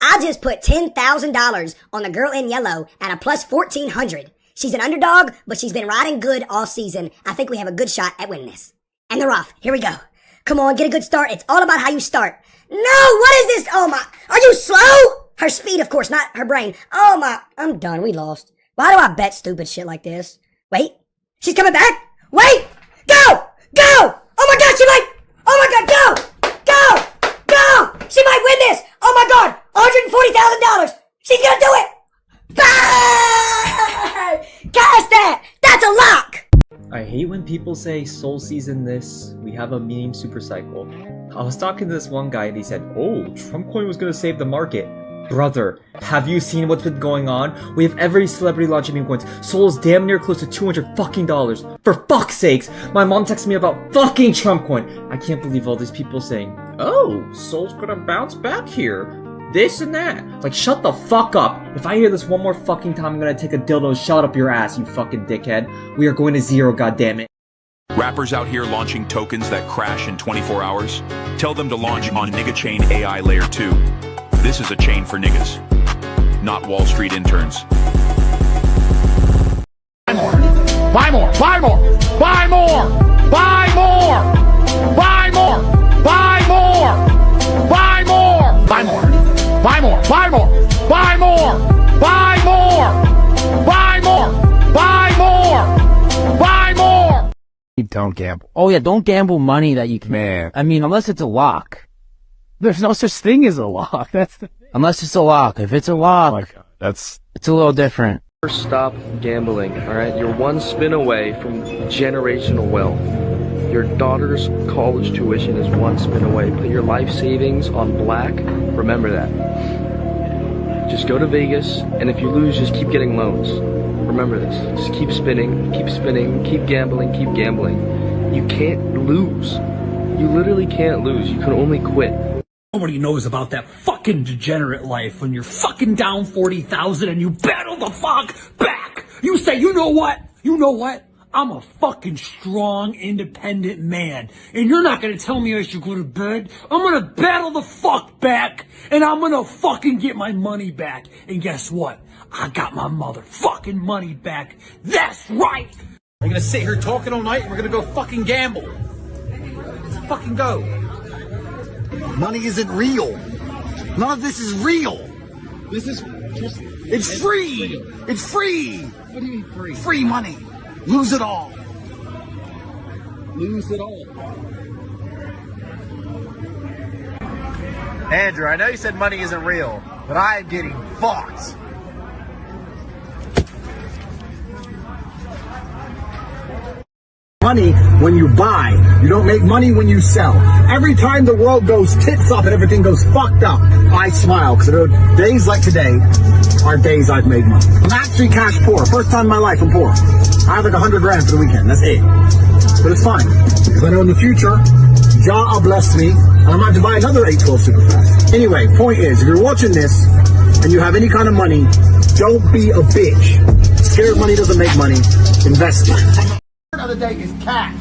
I just put $10,000 on the girl in yellow at a plus 1,400. She's an underdog, but she's been riding good all season. I think we have a good shot at winning this. And the rough. Here we go. Come on, get a good start. It's all about how you start. No, what is this? Oh my, are you slow? Her speed, of course, not her brain. Oh my, I'm done. We lost. Why do I bet stupid shit like this? Wait, she's coming back. Wait, go, go. Oh my God, she might. Oh my God, go, go, go. She might win this. Oh my God, $140,000. She's gonna do it. Cash that. That's a lock. I hate when people say Soul Season this, we have a meme super cycle. I was talking to this one guy and he said, oh, Trump coin was gonna save the market. Brother, have you seen what's been going on? We have every celebrity launching meme coins. Soul is damn near close to $200 fucking dollars. For fuck's sakes, my mom texted me about fucking Trump coin. I can't believe all these people saying, oh, Soul's gonna bounce back here. This and that. Like, shut the fuck up. If I hear this one more fucking time, I'm gonna take a dildo and shove it up your ass, you fucking dickhead. We are going to zero, goddammit. Rappers out here launching tokens that crash in 24 hours? Tell them to launch on Nigga Chain AI Layer 2. This is a chain for niggas, not Wall Street interns. Buy more! Buy more! Buy more! Buy more! Buy more! Buy more! Buy more! Buy more! Buy more! Buy more! Buy more! Buy more! Buy more! Buy more! Buy more! Buy more! Don't gamble. Oh yeah, don't gamble money that you can. Man. I mean, unless it's a lock. There's no such thing as a lock. Unless it's a lock. If it's a lock, oh my God, it's a little different. Stop gambling, alright? You're one spin away from generational wealth. Your daughter's college tuition is one spin away. Put your life savings on black. Remember that. Just go to Vegas, and if you lose, just keep getting loans. Remember this. Just keep spinning, keep gambling, keep gambling. You can't lose. You literally can't lose. You can only quit. Nobody knows about that fucking degenerate life when you're fucking down 40,000 and you battle the fuck back. You say, you know what? You know what? I'm a fucking strong, independent man. And you're not gonna tell me I should go to bed. I'm gonna battle the fuck back. And I'm gonna fucking get my money back. And guess what? I got my motherfucking money back. That's right. We're gonna sit here talking all night and we're gonna go fucking gamble. Let's fucking go. Money isn't real. None of this is real. This is just... It's free. It's free. What do you mean free? Free money. Lose it all. Lose it all. Andrew, I know you said money isn't real, but I am getting fucked. money when you buy. You don't make money when you sell. Every time the world goes tits up and everything goes fucked up, I smile because days like today are days I've made money. I'm actually cash poor. First time in my life I'm poor. I have like 100 grand for the weekend. That's it. But it's fine because I know in the future, Jah will bless me and I'm going to buy another 812 super fast. Anyway, point is, if you're watching this and you have any kind of money, don't be a bitch. Scared money doesn't make money. Invest it. Of the day is cash.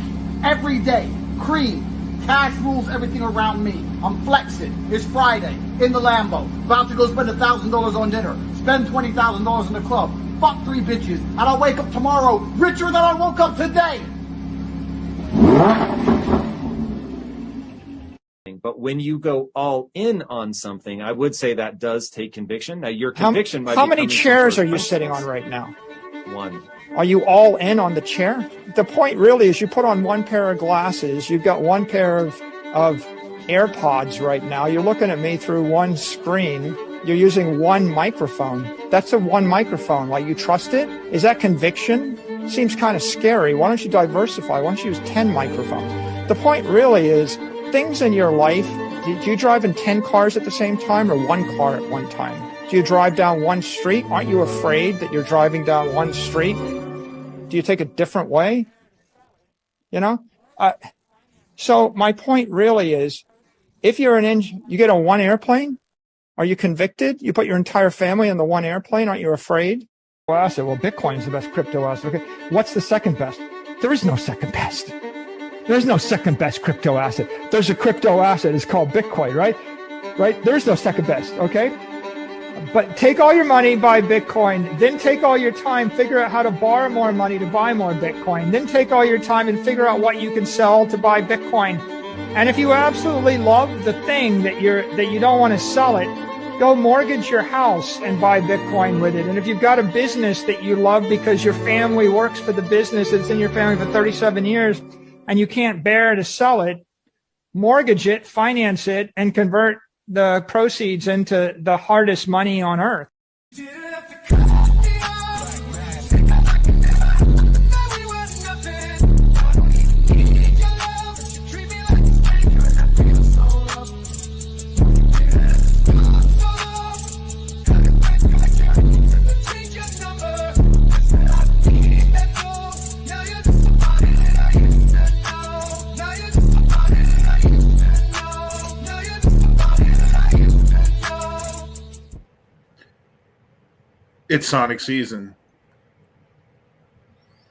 Every day, cream. Cash rules everything around me. I'm flexing. It's Friday in the Lambo. About to go spend $1,000 on dinner. Spend $20,000 in the club. Fuck 3 bitches. And I'll wake up tomorrow richer than I woke up today. But when you go all in on something, I would say that does take conviction. Now, your conviction might How be many coming from chairs are you personal sitting on principles. right now? One. Are you all in on the chair? The point really is you put on one pair of glasses. You've got one pair of AirPods right now. You're looking at me through one screen. You're using one microphone. That's a one microphone. Like, you trust it? Is that conviction? Seems kind of scary. Why don't you diversify? Why don't you use 10 microphones? The point really is things in your life. Do you drive in 10 cars at the same time or one car at one time? Do you drive down one street? Aren't you afraid that you're driving down one street? Do you take a different way? You know? So my point really is, if you're you get on one airplane, are you convicted? You put your entire family on the one airplane, aren't you afraid? Asset. Well, Bitcoin's the best crypto asset. Okay. What's the second best? There is no second best. There's no second best crypto asset. There's a crypto asset. It's called Bitcoin, right? Right? There's no second best, okay? But take all your money, buy Bitcoin. Then take all your time, figure out how to borrow more money to buy more Bitcoin. Then take all your time and figure out what you can sell to buy Bitcoin. And if you absolutely love the thing that you don't want to sell it, go mortgage your house and buy Bitcoin with it. And if you've got a business that you love because your family works for the business that's in your family for 37 years and you can't bear to sell it, mortgage it, finance it, and convert the proceeds into the hardest money on earth. It's Sonic season.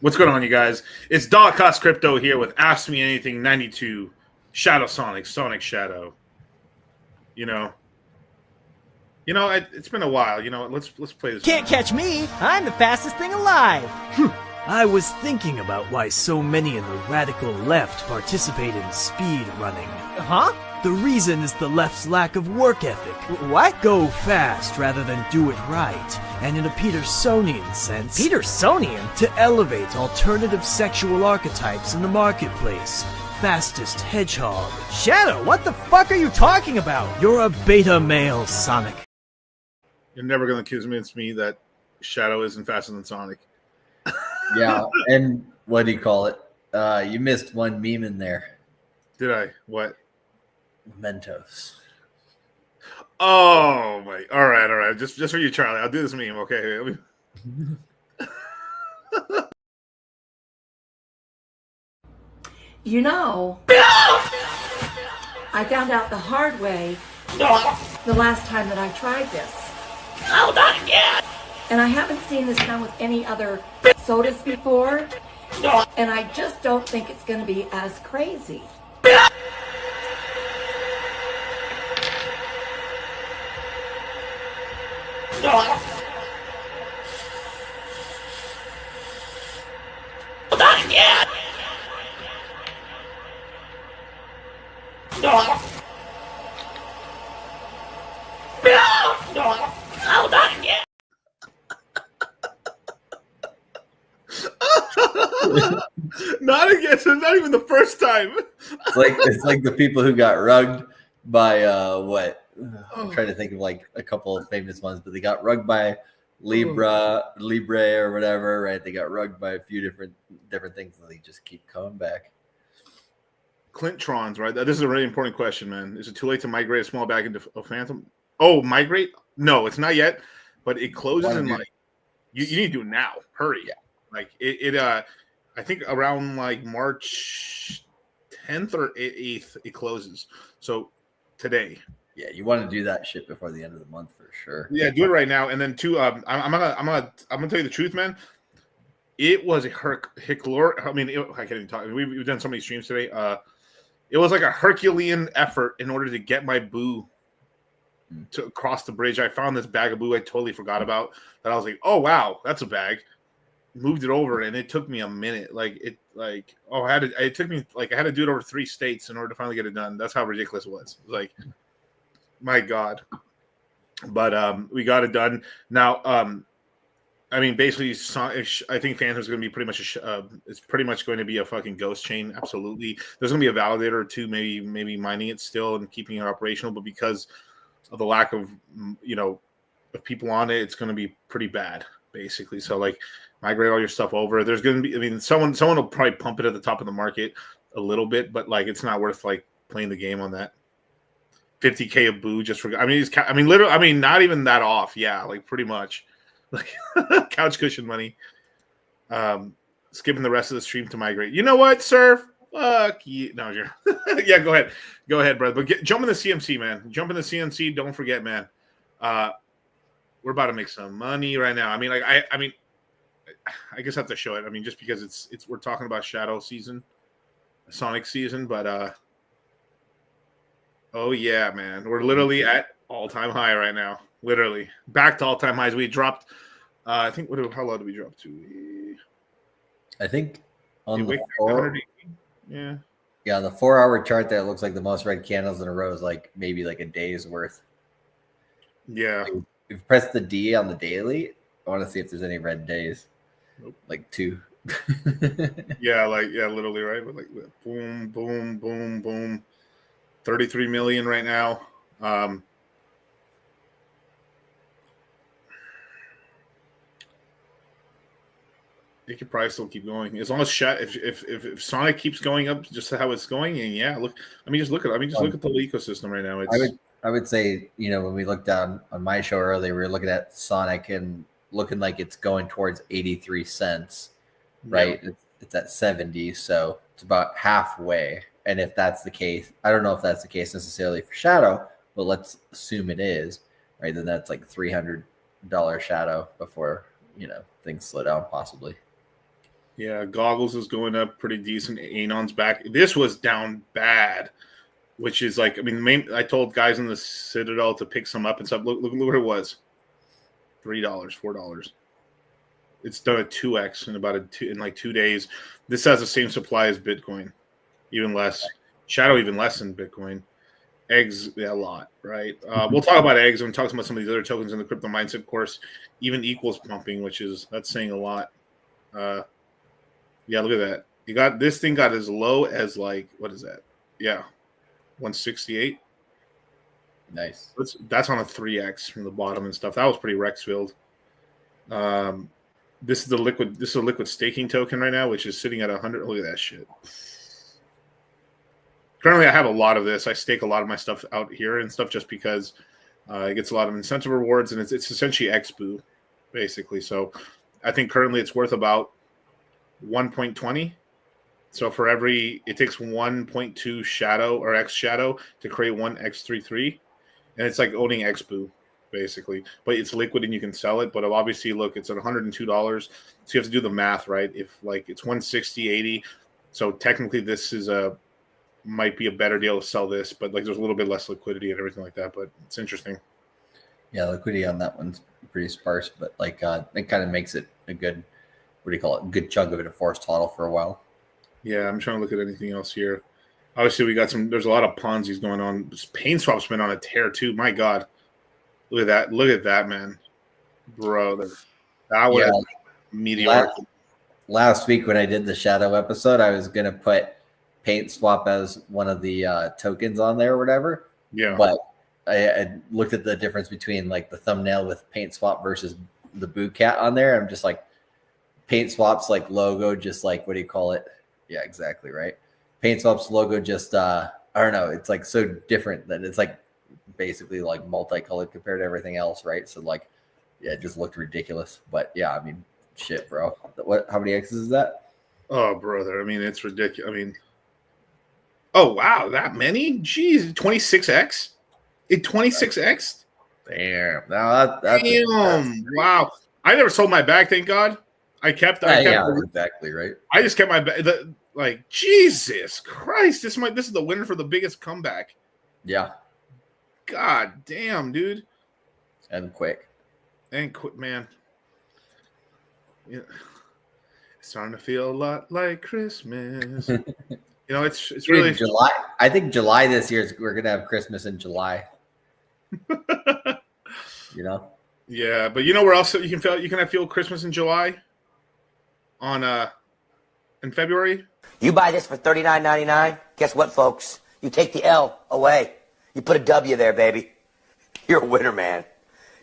What's going on, you guys? It's Dollar Cost Crypto here with Ask Me Anything 92, Shadow Sonic, Sonic Shadow. It's been a while. Let's play this. Can't catch me. I'm the fastest thing alive. I was thinking about why so many in the radical left participate in speed running. Huh? The reason is the left's lack of work ethic. What? Go fast rather than do it right. And in a Petersonian sense... Petersonian? To elevate alternative sexual archetypes in the marketplace. Fastest hedgehog. Shadow, what the fuck are you talking about? You're a beta male, Sonic. You're never going to convince me that Shadow isn't faster than Sonic. Yeah, and what do you call it? You missed one meme in there. Did I? What? Mentos. Oh my! All right. Just for you, Charlie. I'll do this meme. Okay. You know, I found out the hard way the last time that I tried this. Oh, not again! And I haven't seen this done with any other sodas before, and I just don't think it's going to be as crazy. Not again! No! Not again! Not again. So not even the first time. It's like the people who got rugged by what? I'm trying to think of like a couple of famous ones, but they got rugged by Libre or whatever, right? They got rugged by a few different things, and they just keep coming back. Clint-trons, right? This is a really important question, man. Is it too late to migrate a small bag into a Phantom? Oh, migrate? No, it's not yet, but it closes in like you need to do it now. Hurry. Yeah. Like it I think around like March 10th or 8th it closes. So today. Yeah, you want to do that shit before the end of the month for sure. Yeah, do it right now. And then two, I'm gonna tell you the truth, man. It was a I mean, I can't even talk. We've done so many streams today. It was like a Herculean effort in order to get my boo to cross the bridge. I found this bag of boo I totally forgot about. That I was like, oh wow, that's a bag. Moved it over, and it took me a minute. It took me like I had to do it over 3 states in order to finally get it done. That's how ridiculous it was. It was like, my God. But we got it done. Now, I mean, basically, I think Phantom's going to be pretty much it's pretty much going to be a fucking ghost chain. Absolutely, there's going to be a validator or two, maybe mining it still and keeping it operational. But because of the lack of of people on it, it's going to be pretty bad, basically. So like, migrate all your stuff over. There's going to be, I mean, someone will probably pump it at the top of the market a little bit, but like, it's not worth like playing the game on that. 50K of boo just for. Literally, not even that off. Yeah, like pretty much. Like couch cushion money. Skipping the rest of the stream to migrate. You know what, Surf? Fuck you. No, you're yeah, go ahead, brother. But jump in the CMC, man. Jump in the CMC. Don't forget, man. We're about to make some money right now. I mean, like I guess I have to show it. I mean, just because it's we're talking about Shadow season, Sonic season, but oh yeah, man. We're literally at all-time high right now. Literally back to all-time highs. We dropped I think how low did we drop to? I think on the yeah, the 4-hour chart there, it looks like the most red candles in a row is like maybe like a day's worth. Yeah. Like, we've pressed the D on the daily. I want to see if there's any red days. Nope. Like 2. Literally, right? But like boom, boom, boom, boom. 33 million right now. It could probably still keep going as long as if Sonic keeps going up just how it's going, and yeah, look. Just look at the whole ecosystem right now. I would say, when we looked down on my show earlier, we were looking at Sonic and looking like it's going towards 83 cents, right? Yeah. It's at 70, so it's about halfway. And if that's the case, I don't know if that's the case necessarily for Shadow, but let's assume it is, right? Then that's like $300 Shadow before things slow down possibly. Yeah, Goggles is going up pretty decent. Anon's back. This was down bad, which is like, I told guys in the Citadel to pick some up and stuff. Look what it was. $3, $4. It's done a 2x in like 2 days. This has the same supply as Bitcoin, even less. Shadow even less than Bitcoin. Eggs, yeah, a lot, right? We'll talk about eggs and talk about some of these other tokens in the crypto mindset course. Even equals pumping, that's saying a lot. Yeah, look at that. This thing got as low as like, what is that? Yeah, 168. Nice. That's on a 3x from the bottom and stuff. That was pretty Rex filled. This is a liquid staking token right now, which is sitting at 100. Look at that shit. Currently, I have a lot of this. I stake a lot of my stuff out here and stuff just because it gets a lot of incentive rewards, and it's essentially XBOO, basically. So I think currently it's worth about 1.20. So for it takes 1.2 Shadow or X Shadow to create one X33, and it's like owning XBOO, basically. But it's liquid and you can sell it. But obviously, look, it's at $102. So you have to do the math, right? If like it's 160, 80. So technically, this might be a better deal to sell this, but like there's a little bit less liquidity and everything like that. But it's interesting. Yeah, liquidity on that one's pretty sparse, but like it kind of makes it a good, good chunk of it a forced hodl for a while. Yeah, I'm trying to look at anything else here. Obviously, there's a lot of Ponzi's going on. PainSwap's been on a tear too. My God. Look at that, man. Bro, that was meteoric. Last week when I did the Shadow episode, I was going to put PaintSwap as one of the tokens on there or whatever. Yeah. But I looked at the difference between like the thumbnail with PaintSwap versus the Boo Cat on there. I'm just like Paint Swap's like logo, just like what do you call it? Yeah, exactly right. Paint Swap's logo just I don't know. It's like so different that it's like basically like multicolored compared to everything else, right? So like, yeah, it just looked ridiculous. But yeah, I mean, shit, bro. What? How many X's is that? Oh, brother. I mean, it's ridiculous. I mean, oh wow, that many? Jeez, 26x. It 26x. Damn. Now that's damn. Wow. I never sold my bag. Thank God. I kept exactly right. I just kept my bag. Like Jesus Christ, this is the winner for the biggest comeback. Yeah. God damn, dude. And quick, man. Yeah. It's starting to feel a lot like Christmas. It's dude, really July. I think July this year we're gonna have Christmas in July. Yeah, but you know where else you can feel Christmas in July? In February. You buy this for $39.99. Guess what, folks? You take the L away. You put a W there, baby. You're a winner, man.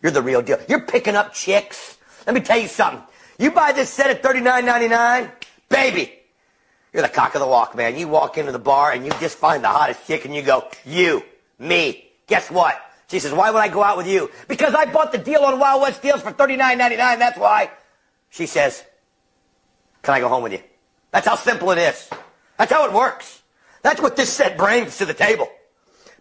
You're the real deal. You're picking up chicks. Let me tell you something. You buy this set at $39.99, baby. You're the cock of the walk, man. You walk into the bar and you just find the hottest chick and you go, you, me. Guess what? She says, why would I go out with you? Because I bought the deal on Wild West Deals for $39.99. That's why. She says, can I go home with you? That's how simple it is. That's how it works. That's what this set brings to the table.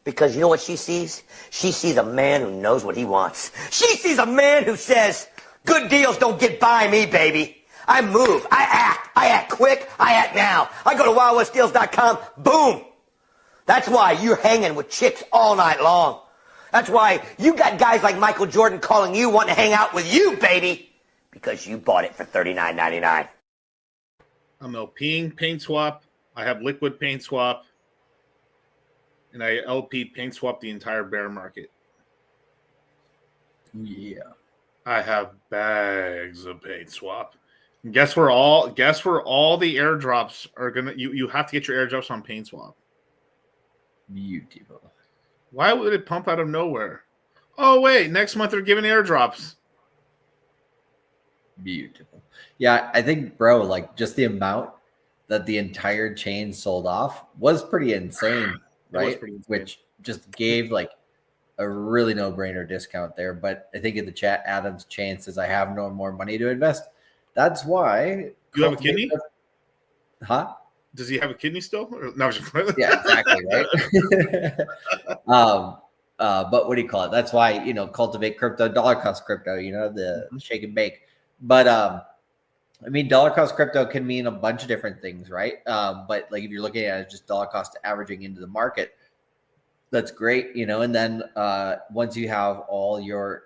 Because you know what she sees? She sees a man who knows what he wants. She sees a man who says, good deals don't get by me, baby. I move. I act quick. I act now. I go to wildwestdeals.com. Boom. That's why you're hanging with chicks all night long. That's why you got guys like Michael Jordan calling you, wanting to hang out with you, baby. Because you bought it for $39.99. I'm LPing Paint Swap. I have Liquid Paint Swap. And I LP Paint Swap the entire bear market. Yeah. I have bags of Paint Swap. And guess where all the airdrops are gonna you have to get your airdrops on Paint Swap. Beautiful. Why would it pump out of nowhere? Oh wait, next month they're giving airdrops. Beautiful. Yeah, I think, bro, like just the amount that the entire chain sold off was pretty insane, right? Pretty insane. Which just gave like a really no-brainer discount there. But I think in the chat, Adam's chain says, I have no more money to invest. That's why. You have a kidney? Huh? Does he have a kidney still? Or, no, yeah, exactly, right? But what do you call it? That's why, cultivate crypto, dollar cost crypto, the shake and bake. But I mean, dollar cost crypto can mean a bunch of different things, right? But like if you're looking at it just dollar cost averaging into the market, that's great, and then once you have all your,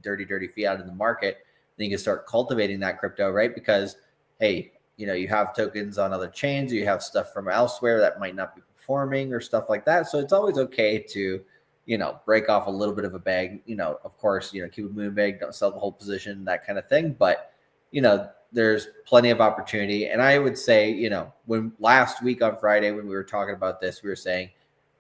dirty fiat in the market, then you can start cultivating that crypto, right? Because, hey, you have tokens on other chains, or you have stuff from elsewhere that might not be performing or stuff like that. So it's always okay to, break off a little bit of a bag, of course, keep a moon bag, don't sell the whole position, that kind of thing. But, there's plenty of opportunity. And I would say, when last week on Friday, when we were talking about this, we were saying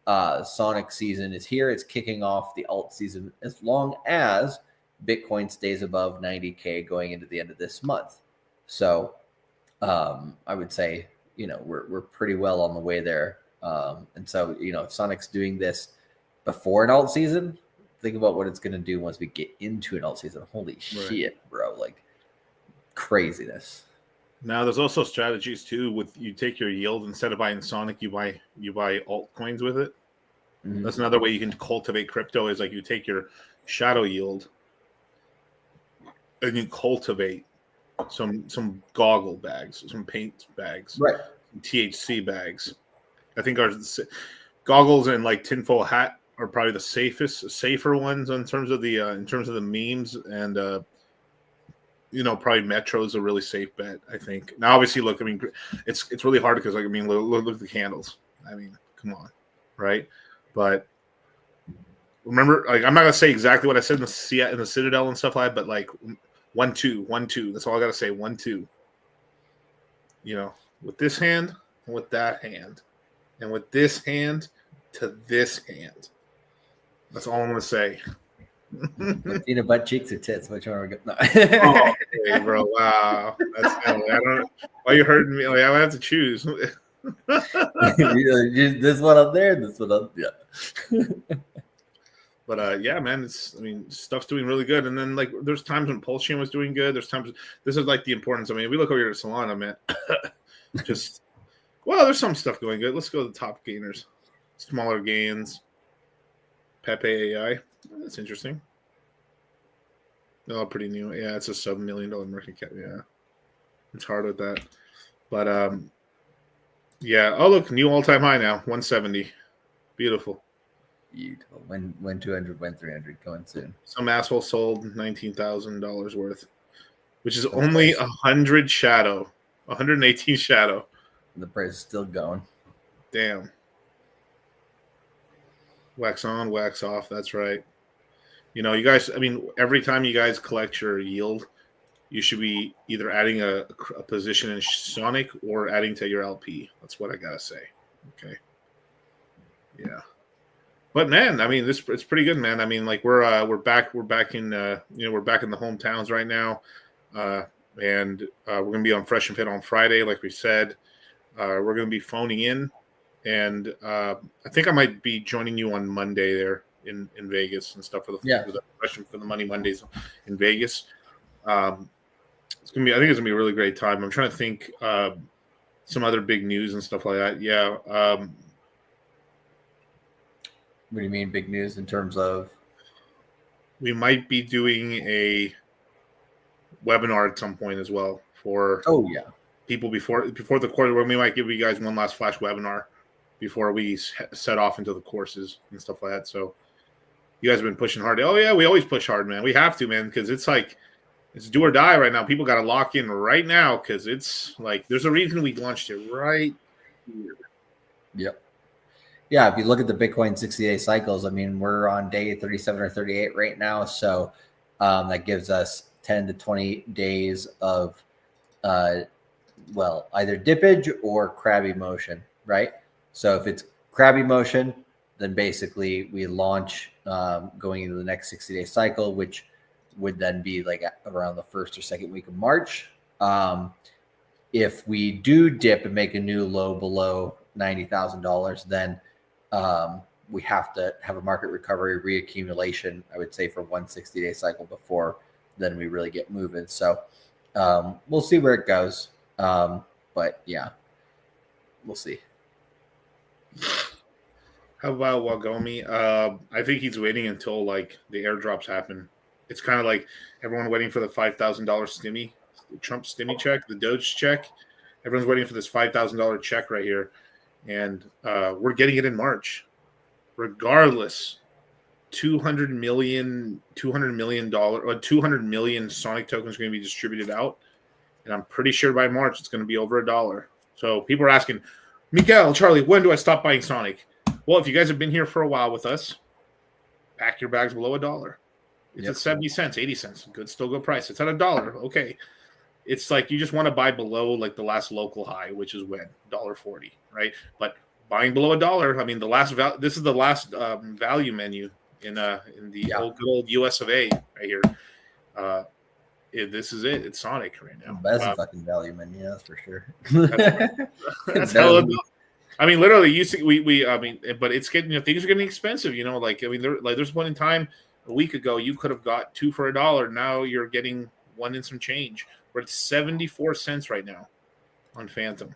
Sonic season is here. It's kicking off the alt season as long as Bitcoin stays above 90K going into the end of this month. So I would say, we're pretty well on the way there. And so, if Sonic's doing this before an alt season, think about what it's going to do once we get into an alt season. Holy shit, bro. Like craziness. Now there's also strategies too with you take your yield instead of buying Sonic, you buy altcoins with it. Mm-hmm. That's another way you can cultivate crypto is like you take your shadow yield and you cultivate some goggle bags, some paint bags, right? Some THC bags. I think our goggles and like tinfoil hat are probably the safer ones in terms of the memes, and probably Metro's a really safe bet. I think. Now, obviously, look, I mean, it's really hard because look at the candles. I mean, come on, right? But remember, like, I'm not gonna say exactly what I said in the Citadel and stuff like that, but like 1-2. That's all I gotta say. 1-2. With this hand and with that hand, and with this hand to this hand. That's all I'm gonna say. Latina butt cheeks or tits? Which one are we going? No. Oh, okay, bro. Wow. That's I don't. Why you hurting me? Like, I have to choose. This one up there. This one up. Yeah. But yeah, man, stuff's doing really good. And then like there's times when Pulse Chain was doing good. There's times this is like the importance. I mean, if we look over here at Solana, man, just there's some stuff going good. Let's go to the top gainers. Smaller gains. Pepe AI. That's interesting. Oh, pretty new. Yeah, it's a $7 million market cap. Yeah. It's hard with that. But yeah. Oh look, new all-time high now. 170. Beautiful. Beautiful. When 200, when 300, going soon. Some asshole sold $19,000 worth, which is only 100 shadow, 118 shadow. The price is still going. Damn. Wax on, wax off. That's right. You know, you guys. I mean, every time you guys collect your yield, you should be either adding a position in Sonic or adding to your LP. That's what I gotta say. Okay. Yeah. But man, I mean, it's pretty good, man. I mean, like we're back in we're back in the hometowns right now, and we're gonna be on Fresh and Fit on Friday, like we said. We're gonna be phoning in, and I think I might be joining you on Monday there in Vegas and stuff for the Fresh and for the Money Mondays in Vegas. It's gonna be. I think it's gonna be a really great time. I'm trying to think some other big news and stuff like that. Yeah. What do you mean big news in terms of? We might be doing a webinar at some point as well for people before the quarter, where we might give you guys one last flash webinar before we set off into the courses and stuff like that. So you guys have been pushing hard. Oh yeah, we always push hard, man. We have to, man, because it's like it's do or die right now. People got to lock in right now because it's like there's a reason we launched it right here. Yep. Yeah, if you look at the Bitcoin 60-day cycles, I mean, we're on day 37 or 38 right now. So that gives us 10 to 20 days of, either dippage or crabby motion, right? So if it's crabby motion, then basically we launch going into the next 60-day cycle, which would then be like around the first or second week of March. If we do dip and make a new low below $90,000, then we have to have a market recovery reaccumulation, I would say, for 160-day cycle before then we really get moving. So we'll see where it goes. But yeah, we'll see. How about Wagomi? I think he's waiting until like the airdrops happen. It's kind of like everyone waiting for the $5,000 Trump stimmy check, the Doge check. Everyone's waiting for this $5,000 check right here. And we're getting it in March. Regardless, $200 million or 200 million Sonic tokens are going to be distributed out, and I'm pretty sure by March it's going to be over $1. So people are asking, Miguel, Charlie, when do I stop buying Sonic? Well, if you guys have been here for a while with us, pack your bags below $1. It's at 70 cents, 80 cents. Still good price. It's at $1. Okay. It's like you just want to buy below like the last local high, which is when $1.40, right? But buying below $1, I mean, this is the last value menu in the good old US of A right here. This is it. It's Sonic right now. That's a fucking value menu, that's for sure. That's hella. I mean, literally, but it's getting things are getting expensive. Like I mean, there's one in time a week ago you could have got 2 for $1. Now you're getting 1 and some change. We're at 74 cents right now on Phantom.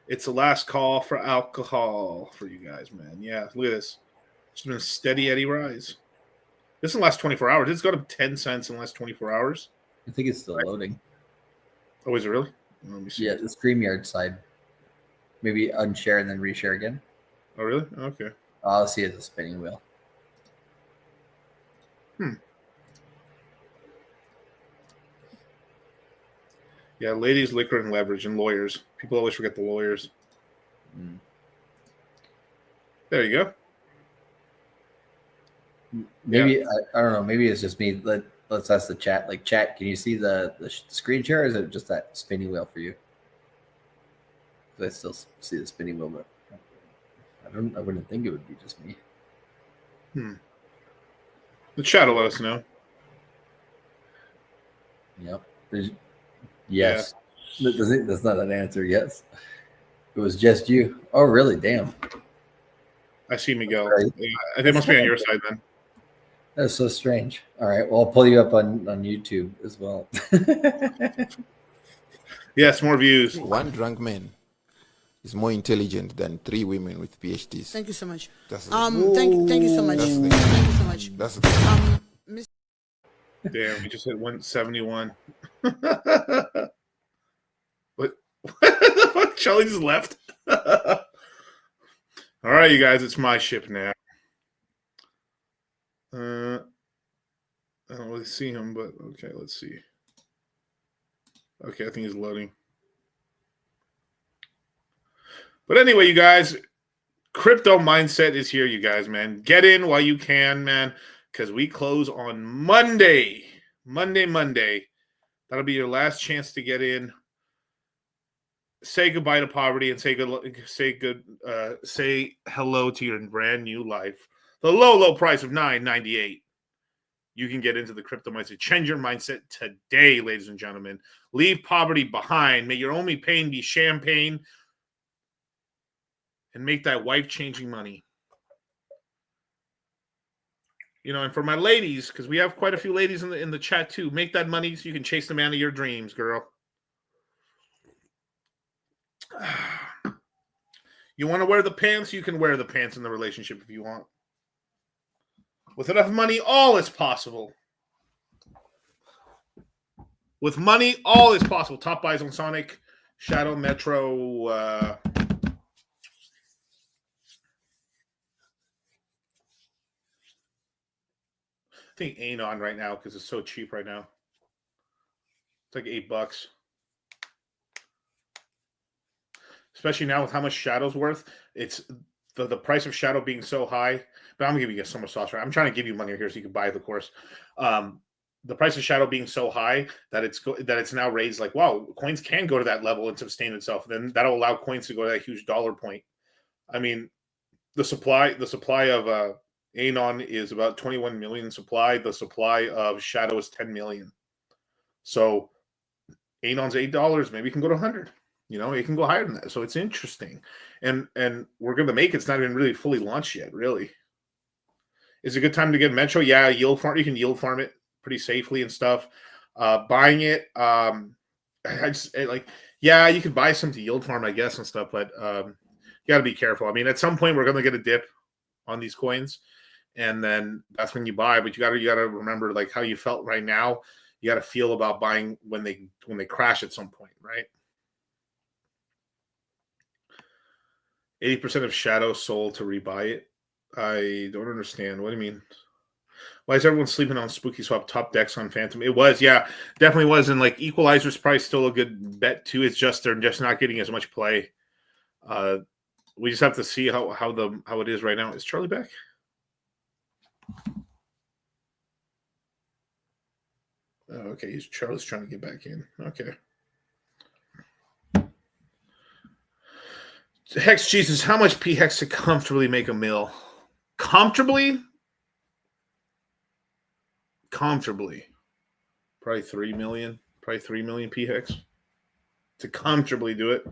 It's the last call for alcohol for you guys, man. Yeah, look at this. It's been a steady Eddie rise. This in the last 24 hours. It's got up 10 cents in the last 24 hours. I think it's still loading. Oh, is it really? Let me see. Yeah, the StreamYard side. Maybe unshare and then reshare again. Oh, really? Okay. I'll see it as a spinning wheel. Yeah, ladies, liquor, and leverage, and lawyers. People always forget the lawyers. There you go. Maybe I don't know. Maybe it's just me. Let's ask the chat. Like, chat, can you see the screen share? Or is it just that spinning wheel for you? I still see the spinning wheel, but I wouldn't think it would be just me. The chat will let us know. Yep. Yes. Yeah. That's not an answer. Yes. It was just you. Oh, really? Damn. I see Miguel. Right. Yeah, they must be on your side then. That's so strange. All right. Well, I'll pull you up on YouTube as well. Yes, more views. One drunk man is more intelligent than 3 women with PhDs. Thank you so much. That's thank you so much. Thank you so much. That's the thing. Damn, we just hit 171. What the fuck? Charlie just left. All right, you guys, it's my ship now. I don't really see him, but okay, let's see. Okay, I think he's loading. But anyway, you guys, crypto mindset is here, you guys, man. Get in while you can, man, because we close on Monday. Monday. That'll be your last chance to get in. Say goodbye to poverty and say hello to your brand new life. The low price of $9.98. You can get into the crypto mindset. Change your mindset today, ladies and gentlemen. Leave poverty behind. May your only pain be champagne. And make that life-changing money. You know, and for my ladies, because we have quite a few ladies in the chat too, make that money so you can chase the man of your dreams, girl. You want to wear the pants? You can wear the pants in the relationship if you want. With enough money, all is possible. With money, all is possible. Top buys on Sonic, Shadow, Metro. I think Anon right now because it's so cheap right now. It's like $8. Especially now with how much Shadow's worth. It's the price of Shadow being so high. But I'm going to give you so much sauce, right? I'm trying to give you money here so you can buy the course. The price of Shadow being so high that it's now raised like, wow, coins can go to that level and sustain itself. Then that'll allow coins to go to that huge dollar point. I mean, the supply of Anon is about 21 million supply. The supply of Shadow is 10 million. So Anon's $8. Maybe it can go to 100. You know, it can go higher than that. So it's interesting. And we're going to make it. It's not even really fully launched yet, really. Is it a good time to get Metro? Yeah, yield farm. You can yield farm it pretty safely and stuff. Buying it, you could buy some to yield farm, I guess, and stuff, but you got to be careful. I mean, at some point, we're going to get a dip on these coins, and then that's when you buy. But you got to remember like how you felt right now. You got to feel about buying when they crash at some point, right? 80% of Shadow sold to rebuy it. I don't understand. What do you mean? Why is everyone sleeping on Spooky Swap top decks on Phantom? It was, yeah, definitely was. And like Equalizer's price still a good bet too. It's just they're just not getting as much play. We just have to see how it is right now. Is Charlie back? Oh, okay, Charlie's trying to get back in. Okay. Hex Jesus, how much P-Hex to comfortably make a mill? Comfortably? Probably 3 million. Probably 3 million P-Hex to comfortably do it.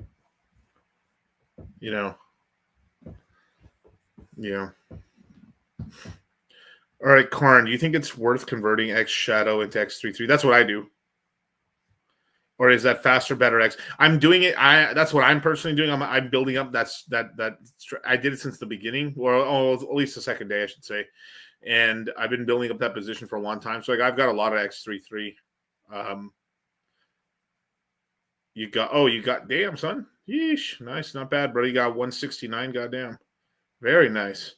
You know. Yeah. All right, Karn, do you think it's worth converting X Shadow into X33? That's what I do. Or is that faster, better X? I'm doing it. That's what I'm personally doing. I'm building up. That I did it since the beginning, or at least the second day, I should say. And I've been building up that position for a long time. So like I've got a lot of X33. You got damn son. Yeesh, nice, not bad, bro. You got 169. Goddamn, very nice.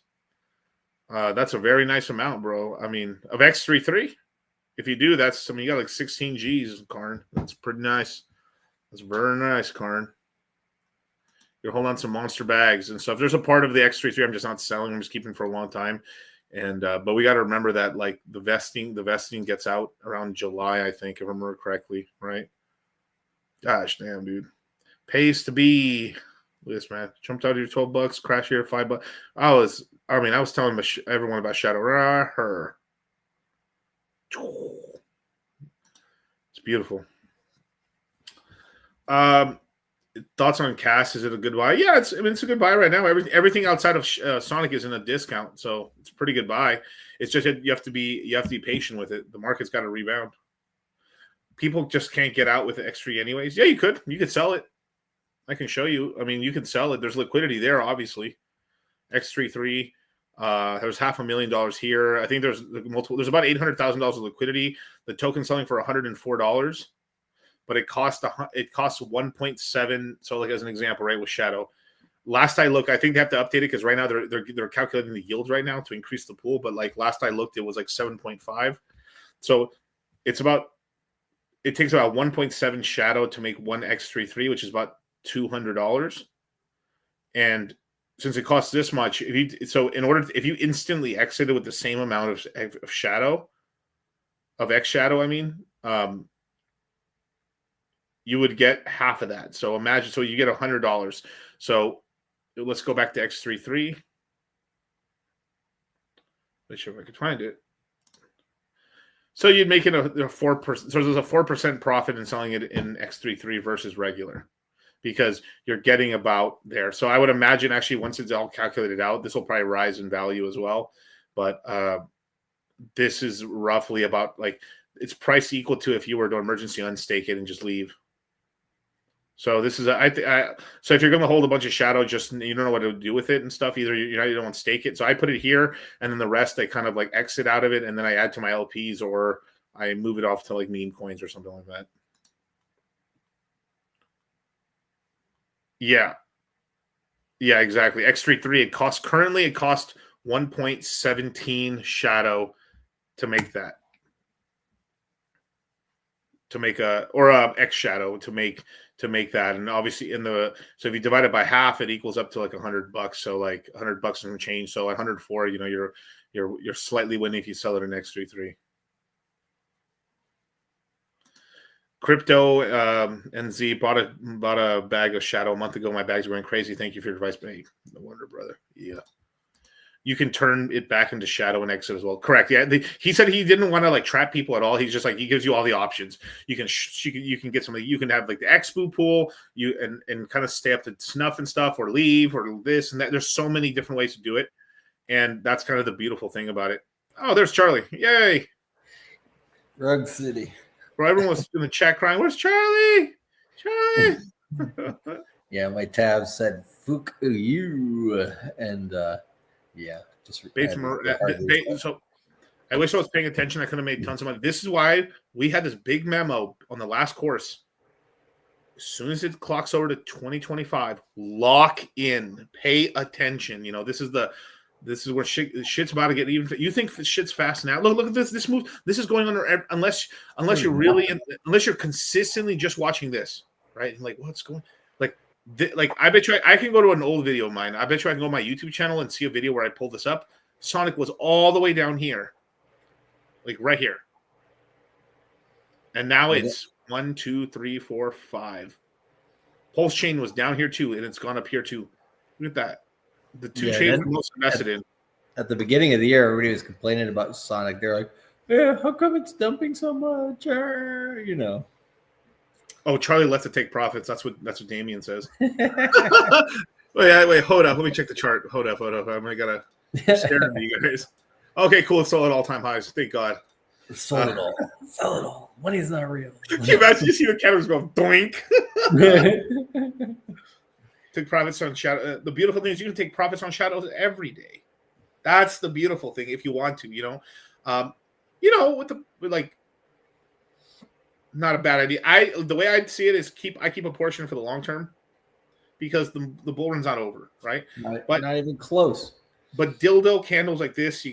That's a very nice amount, bro. I mean, of X33. If you do, you got like 16 G's, Karn. That's pretty nice. That's very nice, Karn. You're holding on some monster bags and stuff. There's a part of the X33 I'm just not selling. I'm just keeping for a long time. And but we got to remember that like the vesting gets out around July, I think, if I remember correctly, right? Gosh, damn, dude. Pays to be. Look at this, man. Jumped out of your $12, crash here $5. I was telling everyone about Shadow. Her. It's beautiful. Thoughts on Cass? Is it a good buy? Yeah, it's a good buy right now. Everything outside of Sonic is in a discount, so it's a pretty good buy. It's just you have to be patient with it. The market's got to rebound. People just can't get out with the X3 anyways. Yeah, you could sell it. I can show you. I mean, you can sell it. There's liquidity there, obviously. X33. There's $500,000 here. I think there's multiple. There's about $800,000 of liquidity. The token selling for $104, but it costs 1.7. So, like as an example, right with Shadow. Last I looked, I think they have to update it because right now they're calculating the yield right now to increase the pool. But like last I looked, it was like 7.5. So it takes about 1.7 Shadow to make one X33, which is about $200. And since it costs this much, if you instantly exited with the same amount of Shadow, of X Shadow, you would get half of that. So imagine, so you get $100. So let's go back to X33. Let's see if I could find it. So you'd make it a 4%. So there's a 4% profit in selling it in X33 versus regular, because you're getting about there. So I would imagine actually once it's all calculated out, this will probably rise in value as well. But this is roughly about like it's price equal to if you were to emergency unstake it and just leave. So this is so if you're going to hold a bunch of Shadow, just you don't know what to do with it and stuff. Either you don't want to stake it. So I put it here, and then the rest I kind of like exit out of it, and then I add to my LPs or I move it off to like meme coins or something like that. Yeah, exactly. X33 it costs 1.17 Shadow to make that. To make X Shadow to make that, and obviously so if you divide it by half, it equals up to like $100. So like $100 and change. So 104, you're slightly winning if you sell it in X33. Crypto NZ bought a bag of Shadow a month ago. My bags are going crazy. Thank you for your advice, mate. No wonder, brother. Yeah. You can turn it back into Shadow and exit as well. Correct. Yeah. He said he didn't want to like trap people at all. He's just like, he gives you all the options. You can get something. You can have like the Expo pool, and kind of stay up to snuff and stuff, or leave, or this and that. There's so many different ways to do it. And that's kind of the beautiful thing about it. Oh, there's Charlie. Yay. Rug City. Bro, everyone was in the chat crying, where's Charlie? Charlie. Yeah, my tab said "fuck you," and yeah, just so I wish I was paying attention. I could have made tons of money. This is why we had this big memo on the last course. As soon as it clocks over to 2025, lock in, pay attention. This is where shit's about to get even. You think shit's fast now? Look at this. This move. This is going on unless you're consistently just watching this, right? And like, what's going? Like I bet you I can go to an old video of mine. I bet you I can go to my YouTube channel and see a video where I pulled this up. Sonic was all the way down here, like right here, and now it's 1, 2, 3, 4, 5. Pulse chain was down here too, and it's gone up here too. Look at that. The two chains are most invested in. At the beginning of the year, everybody was complaining about Sonic. They're like, "Yeah, how come it's dumping so much?" Oh, Charlie left to take profits. That's what Damien says. Wait, hold up. Let me check the chart. Hold up. I gotta stare at you guys. Okay, cool. It's all at all-time highs. Thank God. Sold it all. Sell it all. Money's not real. Can you imagine? You see the cameras go doink. Take profits on Shadow. The beautiful thing is you can take profits on Shadows every day. That's the beautiful thing if you want to, not a bad idea. The way I'd see it is I keep a portion for the long term because the bull run's not over, right? But not even close. But dildo candles like this,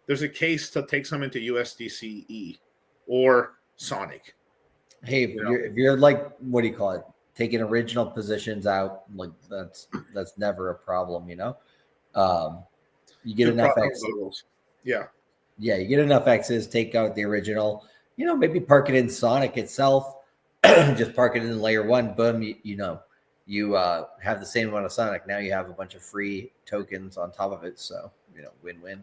there's a case to take some into USDCE or Sonic. Hey, if you're like, what do you call it? Taking original positions out, like that's never a problem, you get enough X's. Yeah, you get enough X's, take out the original, maybe park it in Sonic itself, just park it in layer 1, boom, you have the same amount of Sonic. Now you have a bunch of free tokens on top of it, so win-win.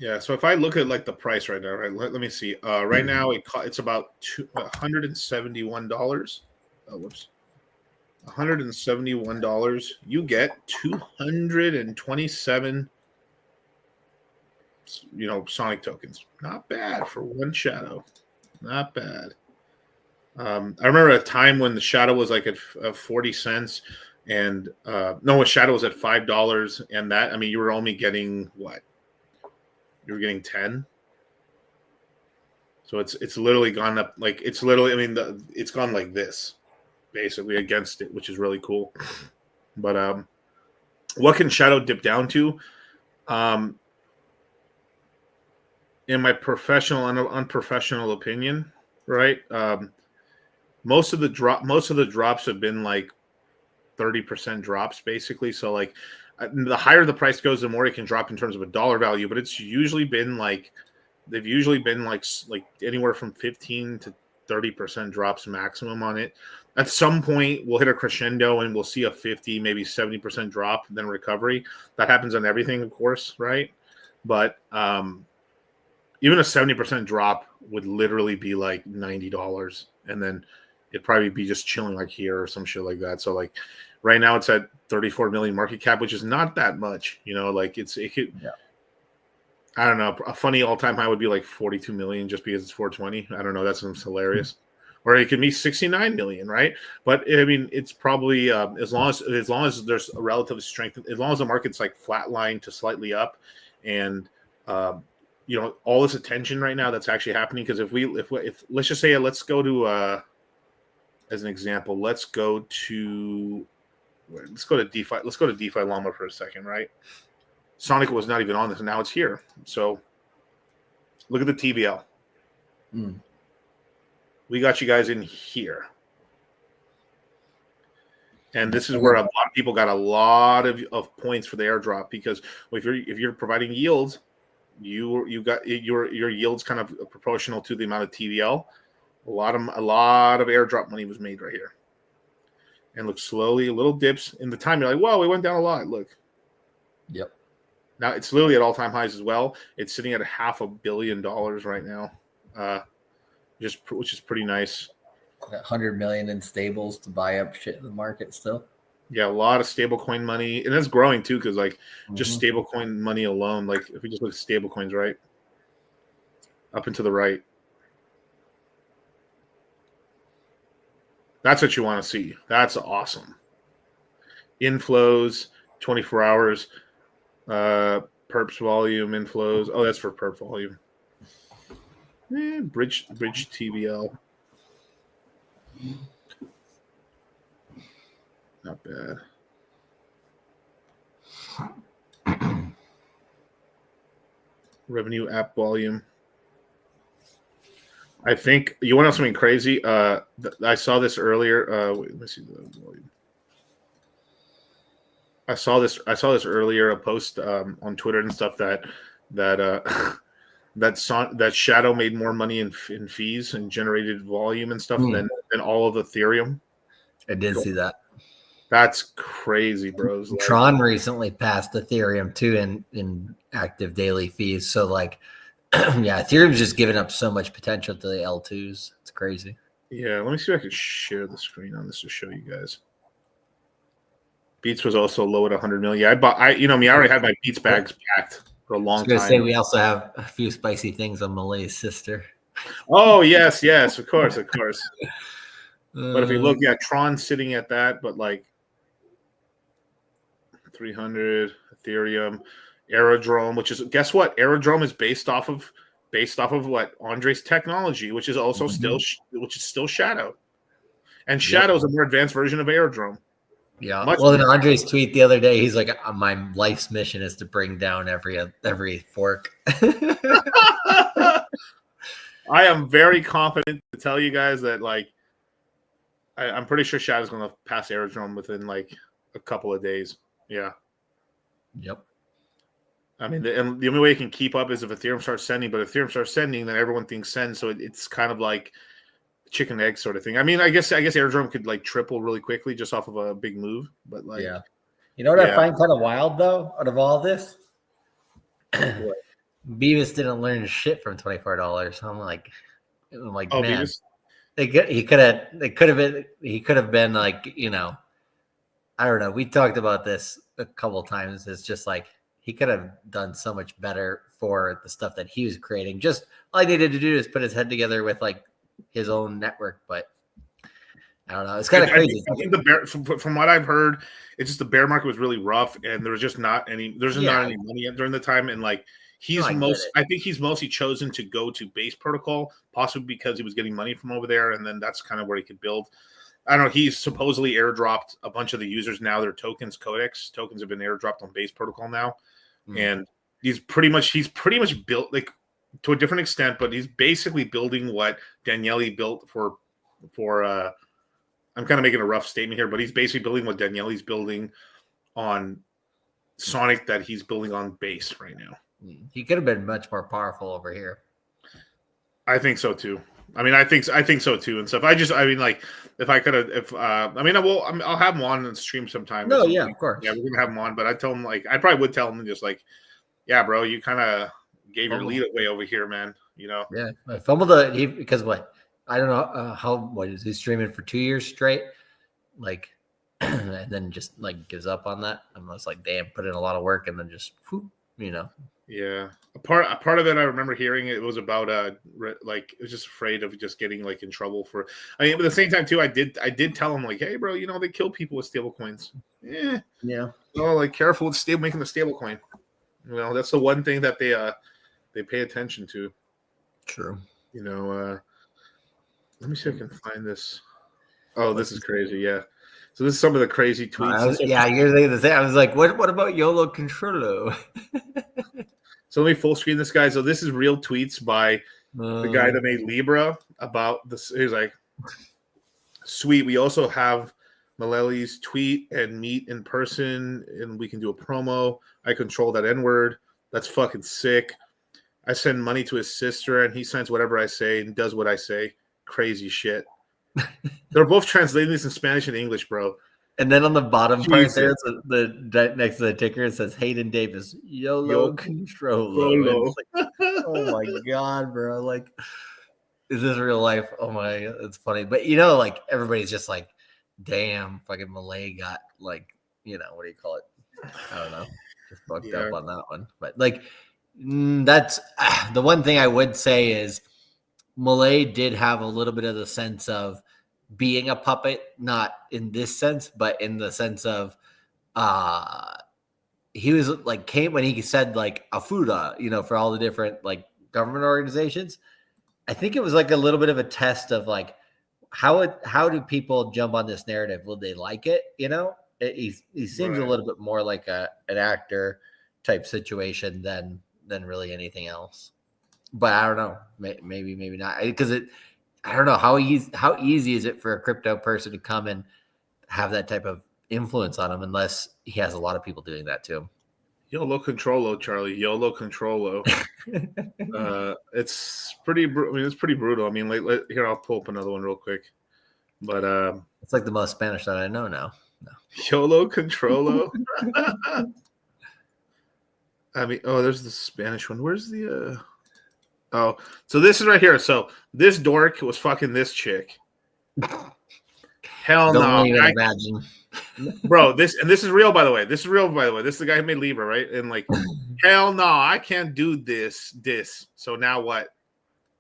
Yeah, so if I look at like the price right now, right? Let me see. Right now it's about $171. Oh, whoops. $171. You get 227 Sonic tokens. Not bad for one shadow. Not bad. I remember a time when the shadow was like at 40 cents and no, a shadow was at $5 and that, I mean, you were only getting what? You were getting 10. So it's literally gone up like it's literally, I mean, it's gone like this basically against it, which is really cool. But what can shadow dip down to? In my professional and unprofessional opinion, right? Most of the drops have been like 30% drops basically. So like the higher the price goes, the more it can drop in terms of a dollar value, but it's usually been like they've usually been like anywhere from 15 to 30% drops maximum on it. At some point we'll hit a crescendo and we'll see a 50, maybe 70% drop, then recovery. That happens on everything, of course, right? But even a 70% drop would literally be like $90, and then it'd probably be just chilling like here or some shit like that. So like right now it's at 34 million market cap, which is not that much, like it could, yeah. I don't know. A funny all-time high would be like 42 million just because it's 420. I don't know. That sounds hilarious. Or it could be 69 million, right? But I mean, it's probably as long as there's a relative strength, as long as the market's like flatline to slightly up, and all this attention right now that's actually happening. Because if let's just say let's go to as an example, let's go to DeFi. Let's go to DeFi Llama for a second, right? Sonic was not even on this, and now it's here. So look at the TVL. We got you guys in here. And this is where a lot of people got a lot of points for the airdrop, because if you're providing yields, you got your yields kind of proportional to the amount of TVL. A lot of airdrop money was made right here. And look, slowly, little dips in the time. You're like, whoa, it went down a lot. Look. Yep. Now it's literally at all-time highs as well. It's sitting at $500 million right now, which is pretty nice. 100 million in stables to buy up shit in the market still. Yeah, a lot of stablecoin money, and it's growing too, because like just stablecoin money alone. Like if we just look at stablecoins, right, up and to the right, that's what you want to see. That's awesome. Inflows, 24 hours. Perps volume, inflows. Oh, that's for perp volume. Bridge TVL. Not bad. Revenue app volume. I think you want to know something crazy. I saw this earlier. Wait, let me see the volume. I saw this earlier, a post on Twitter and stuff that Shadow made more money in fees and generated volume and stuff than all of Ethereum. I did see that. That's crazy, bros. Tron recently passed Ethereum too in active daily fees. So like, yeah, Ethereum's just giving up so much potential to the L2s. It's crazy. Yeah, let me see if I can share the screen on this to show you guys. Beats was also low at 100 million. Yeah, I already had my Beats bags packed for a long time. I was going to say we also have a few spicy things on Malay's sister. Oh yes, of course. But if you look, Tron sitting at that, but like 300 Ethereum, Aerodrome, which is, guess what? Aerodrome is based off of what Andre's technology, which is also still Shadow, and Shadow is a more advanced version of Aerodrome. Yeah. Well, in Andre's tweet the other day, he's like, "My life's mission is to bring down every fork." I am very confident to tell you guys that, like, I'm pretty sure Shadow's going to pass Aerodrome within like a couple of days. Yeah. Yep. I mean, and the only way you can keep up is if Ethereum starts sending. But if Ethereum starts sending, then everyone thinks send. So it's kind of like chicken egg sort of thing. I mean, I guess Aerodrome could like triple really quickly just off of a big move. But like, you know what I find kind of wild though, out of all this, Beavis didn't learn shit from $24. I'm like, Oh, man, Beavis? he could have been like, I don't know. We talked about this a couple times. It's just like he could have done so much better for the stuff that he was creating. Just all he needed to do is put his head together with like his own network. But I don't know. It's kind of crazy. I think the bear, from what I've heard, it's just the bear market was really rough, and there was just not any money during the time, and like I think he's mostly chosen to go to base protocol, possibly because he was getting money from over there, and then that's kind of where he could build. I don't know. He's supposedly airdropped a bunch of the users now. Their tokens have been airdropped on base protocol now, and he's pretty much built like to a different extent, but he's basically building what Daniele built for. I'm kind of making a rough statement here, but he's basically building what Daniele's building on Sonic that he's building on base right now. He could have been much more powerful over here. I think so too. I mean, I think so too and stuff. If I could have, I'll have him on and stream sometime. No, yeah, of course. Yeah, we're gonna have him on, but I tell him I probably would tell him just like, yeah, bro, you kind of gave your lead away over here, man. Yeah, I fumbled because what I don't know what is he streaming for 2 years straight, like, and then just like gives up on that. I'm just like, damn, put in a lot of work and then just, Yeah, a part of it I remember hearing it was about it was just afraid of just getting like in trouble for. I mean, but at the same time too, I did tell him like, hey, bro, they kill people with stable coins. Yeah. Like careful with making the stable coin. That's the one thing that they pay attention to. True. Let me see if I can find this. Oh, this is crazy. Yeah. So this is some of the crazy tweets. You're thinking the same. I was like, what about YOLO Controllo? So let me full screen this guy. So this is real tweets by the guy that made Libra about this. He's like, sweet. We also have Maleli's tweet and meet in person, and we can do a promo. I control that N-word. That's fucking sick. I send money to his sister, and he signs whatever I say and does what I say. Crazy shit. They're both translating this in Spanish and English, bro. And then on the bottom part there, the next to the ticker, it says Hayden Davis, YOLO Controllo. Like, oh my god, bro! Like, is this real life? Oh my, it's funny. But like everybody's just like, damn, fucking Malay got like, what do you call it? I don't know, just fucked up on that one. But like, that's the one thing I would say is Malay did have a little bit of the sense of being a puppet, not in this sense, but in the sense of he was like when he said like Afuda, for all the different like government organizations. I think it was like a little bit of a test of like how do people jump on this narrative? Will they like it? He seems a little bit more like an actor type situation than really anything else. But I don't know, maybe not, because I don't know how easy is it for a crypto person to come and have that type of influence on him unless he has a lot of people doing that to him. YOLO Controllo, Charlie. YOLO Controllo. It's pretty. It's pretty brutal. I mean, here I'll pull up another one real quick. But it's like the most Spanish that I know now. No. YOLO Controllo. I mean, there's the Spanish one. Where's the? Oh, so this is right here. So this dork was fucking this chick. Hell no. Don't even imagine. Bro, this is real, by the way. This is real, by the way. This is the guy who made Libra, right? And like, hell no, I can't do this. So now what?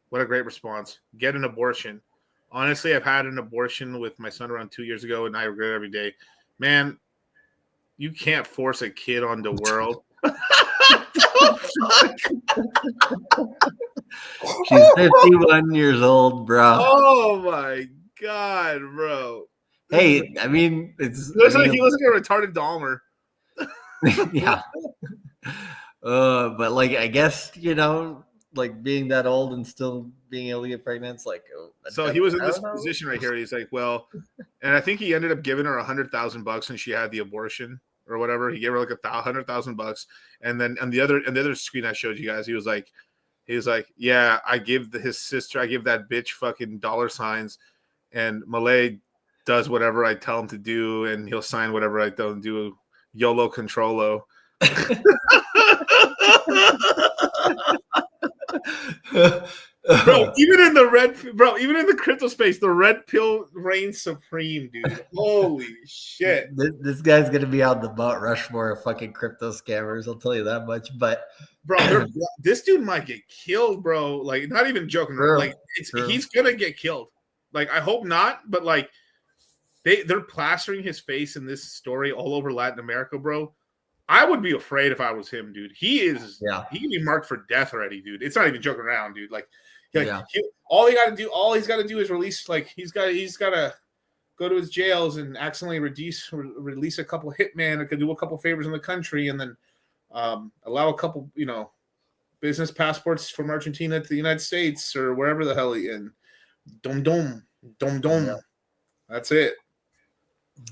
What a great response. Get an abortion. Honestly, I've had an abortion with my son around 2 years ago, and I regret it every day. Man, you can't force a kid on the world. She's 51 years old, bro. Oh my god, bro. Hey, I mean, he looks like a retarded Dahmer. Yeah. But like, I guess, like being that old and still being able to get pregnant, it's like. So he was in this position right here. He's like, well, and I think he ended up giving her $100,000 and she had the abortion or whatever. He gave her like $100,000, and then on the other screen I showed you guys, he was like, yeah, I give his sister, I give that bitch fucking dollar signs, and Malay does whatever I tell him to do, and he'll sign whatever I tell him to do. YOLO Controllo. Bro, even in the crypto space, the red pill reigns supreme, dude. Holy shit. This guy's gonna be on the Mount Rushmore of fucking crypto scammers. I'll tell you that much. But bro, this dude might get killed, bro. Like, not even joking. True, like, he's gonna get killed. Like, I hope not, but like, they're plastering his face in this story all over Latin America, bro. I would be afraid if I was him, dude. He can be marked for death already, dude. It's not even joking around, dude. All he's got to do is release. Like, he's got to go to his jails and accidentally release a couple hitmen, or could do a couple favors in the country, and then allow a couple, business passports from Argentina to the United States or wherever the hell he in. Dom. Yeah. That's it.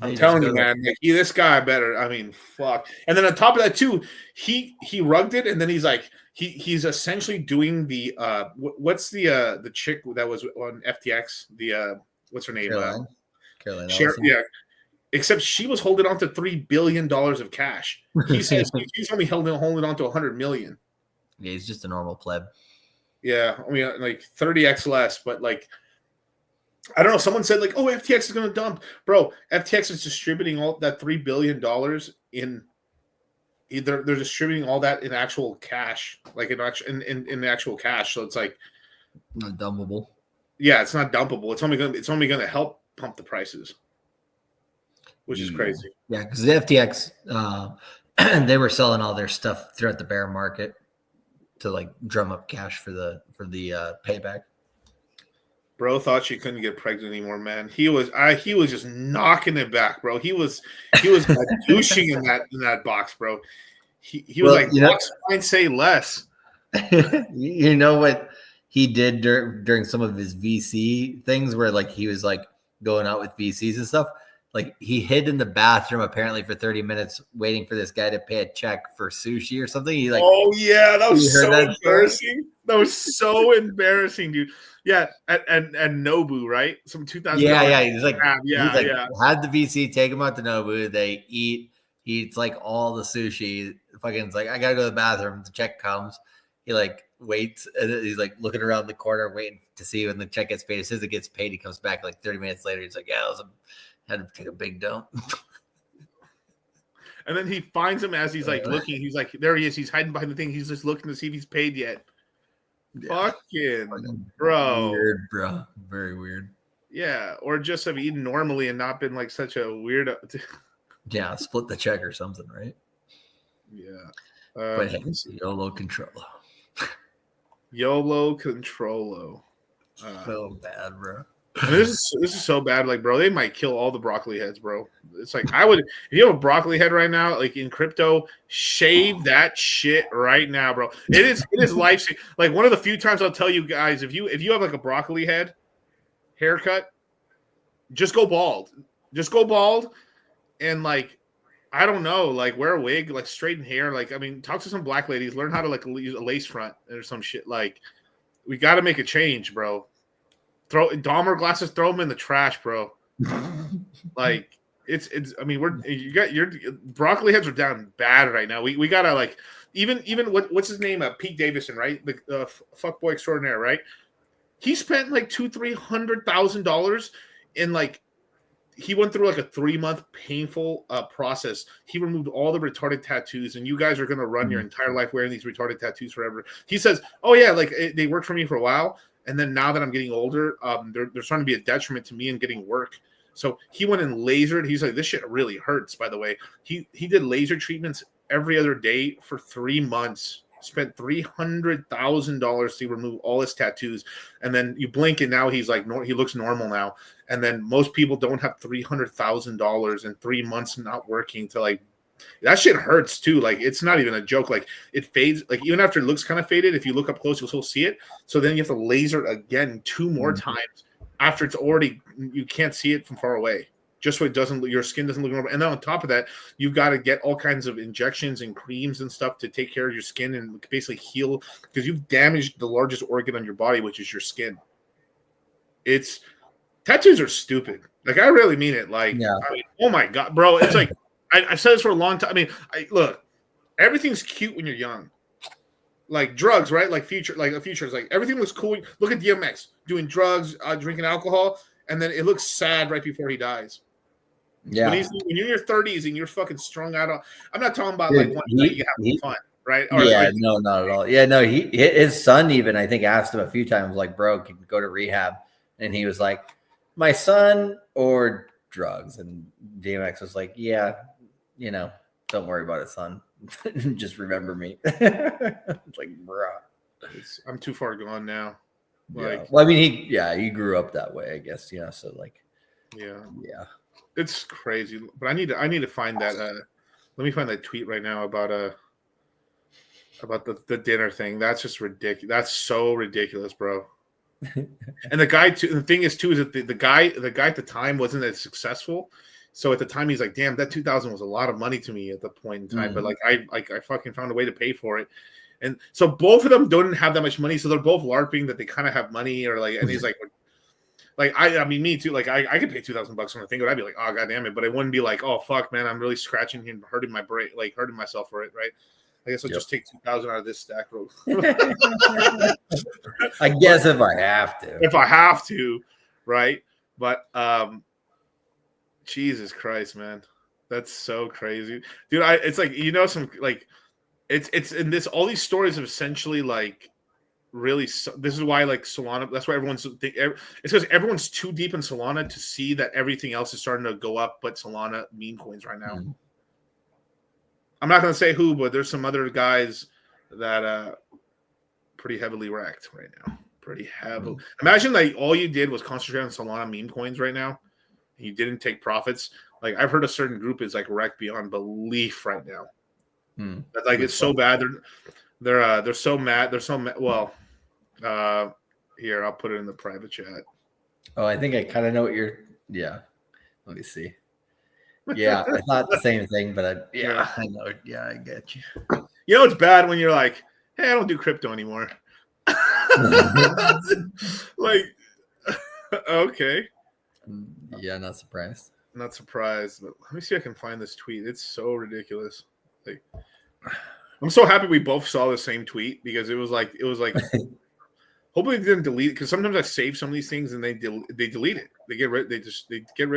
I'm telling you, man. Like, this guy better. I mean, fuck. And then on top of that, too, he rugged it, and then he's like, he's essentially doing the what's the chick that was on FTX? The what's her name? Caroline. Yeah. Except she was holding on to $3 billion of cash. He says he's only holding on to $100 million. Yeah, he's just a normal pleb. Yeah, I mean, like 30x less, but like, I don't know. Someone said like, "Oh, FTX is going to dump, bro." FTX is distributing all that $3 billion in. They're distributing all that in actual cash, like in actual cash. So it's like not dumpable. Yeah, it's not dumpable. It's only going to help pump the prices, which is crazy. Yeah, because the FTX, they were selling all their stuff throughout the bear market to like drum up cash for the payback. Bro thought she couldn't get pregnant anymore, man. He was just knocking it back, bro. He was douching in that box, bro. He was like, box fine, say less. You know what he did during some of his VC things, where like he was like going out with VCs and stuff. Like, he hid in the bathroom apparently for 30 minutes waiting for this guy to pay a check for sushi or something. He like, oh yeah, that was so embarrassing. That was so embarrassing, dude. Yeah, and Nobu, right? Some 2000. Yeah. He's like, yeah. Had the VC take him out to Nobu. They eat. He eats like all the sushi. Fucking, like, I gotta go to the bathroom. The check comes. He like waits, and he's like looking around the corner, waiting to see when the check gets paid. As soon as it gets paid, he comes back like 30 minutes later. He's like, yeah, had to take a big dump. And then he finds him as he's like looking. He's like, there he is. He's hiding behind the thing. He's just looking to see if he's paid yet. Yeah. Fucking bro. Weird, bro. Very weird. Yeah. Or just have eaten normally and not been like such a weird. Yeah. Split the check or something, right? Yeah. But hey, YOLO Controllo. YOLO Controllo. So bad, bro. And this is so bad, like, bro, they might kill all the broccoli heads, bro. It's like, if you have a broccoli head right now, like in crypto, shave that shit right now, bro. It is life. Like, one of the few times I'll tell you guys, if you have like a broccoli head haircut, just go bald. And like, I don't know, like, wear a wig, like straighten hair. Like, I mean, talk to some black ladies, learn how to like use a lace front or some shit. Like, we got to make a change, bro. Throw Dahmer glasses, throw them in the trash, bro. Like, it's. I mean, your broccoli heads are down bad right now. We gotta, like, even what's his name? Pete Davidson, right? The fuckboy extraordinaire, right? He spent like $200,000-$300,000 in, like, he went through like a 3-month painful process. He removed all the retarded tattoos, and you guys are gonna run your entire life wearing these retarded tattoos forever. He says, "Oh yeah, like they worked for me for a while." And then now that I'm getting older, they're starting to be a detriment to me in getting work. So he went and lasered. He's like, this shit really hurts, by the way. He did laser treatments every other day for 3 months, spent $300,000 to remove all his tattoos. And then you blink and now he's like, he looks normal now. And then most people don't have $300,000 in 3 months not working to, like, that shit hurts too. Like, it's not even a joke. Like, it fades. Like, even after it looks kind of faded, if you look up close, you'll still see it. So then you have to laser it again 2 more times after it's already, you can't see it from far away. Just so it doesn't, your skin doesn't look normal. And then on top of that, you've got to get all kinds of injections and creams and stuff to take care of your skin and basically heal, because you've damaged the largest organ on your body, which is your skin. Tattoos are stupid. Like, I really mean it. Like, I mean, oh my God, bro. It's like, I've said this for a long time. I mean, look, everything's cute when you're young. like drugs, right? Like future, like a future is like everything looks cool. Look at DMX doing drugs, drinking alcohol, and then it looks sad right before he dies. Yeah. When you're in your 30s and you're fucking strung out on, I'm not talking about Dude, like one night you have fun, right? Or yeah, like, no, not at all. Yeah, no, his son even I think asked him a few times, like, bro, can you go to rehab? And he was like, my son or drugs. And DMX was like, yeah, don't worry about it, son. Just remember me. It's like, bro. I'm too far gone now. Like, Yeah. Well, I mean, he grew up that way, I guess. So like, yeah. It's crazy. But I need to find that. Let me find that tweet right now about the dinner thing. That's just ridiculous. That's so ridiculous, bro. And the guy too. The thing is too is that the guy at the time wasn't as successful. So at the time he's like, damn, that 2,000 was a lot of money to me at the point in time. But like I fucking found a way to pay for it. And so both of them don't have that much money. So they're both LARPing that they kind of have money or like, and he's like I mean, me too. Like I could pay $2,000 on a thing, but I'd be like, oh god damn it. But it wouldn't be like, oh fuck, man, I'm really scratching and hurting my brain, like hurting myself for it, right? I guess I'll just take 2,000 out of this stack roll. I guess if I have to. If I have to, right? But Jesus Christ, man. That's so crazy. Dude, it's like some like it's in this all these stories have essentially like really this is why like Solana, that's why it's because everyone's too deep in Solana to see that everything else is starting to go up but Solana meme coins right now. I'm not going to say who, but there's some other guys that pretty heavily wrecked right now. Pretty heavily. Imagine like all you did was concentrate on Solana meme coins right now and you didn't take profits. Like I've heard a certain group is like wrecked beyond belief right now. But like it's so bad. They're so mad. They're so mad. Well, here I'll put it in the private chat. Oh, I think I kind of know what you're. Yeah, let me see. Yeah, I thought the same thing, but I know. Yeah, I get you. You know, it's bad when you're like, hey, I don't do crypto anymore. Like, okay. Yeah, not surprised. Not surprised, but let me see if I can find this tweet. It's so ridiculous. Like, I'm so happy we both saw the same tweet because it was like hopefully they didn't delete it because sometimes I save some of these things and they delete it. They get rid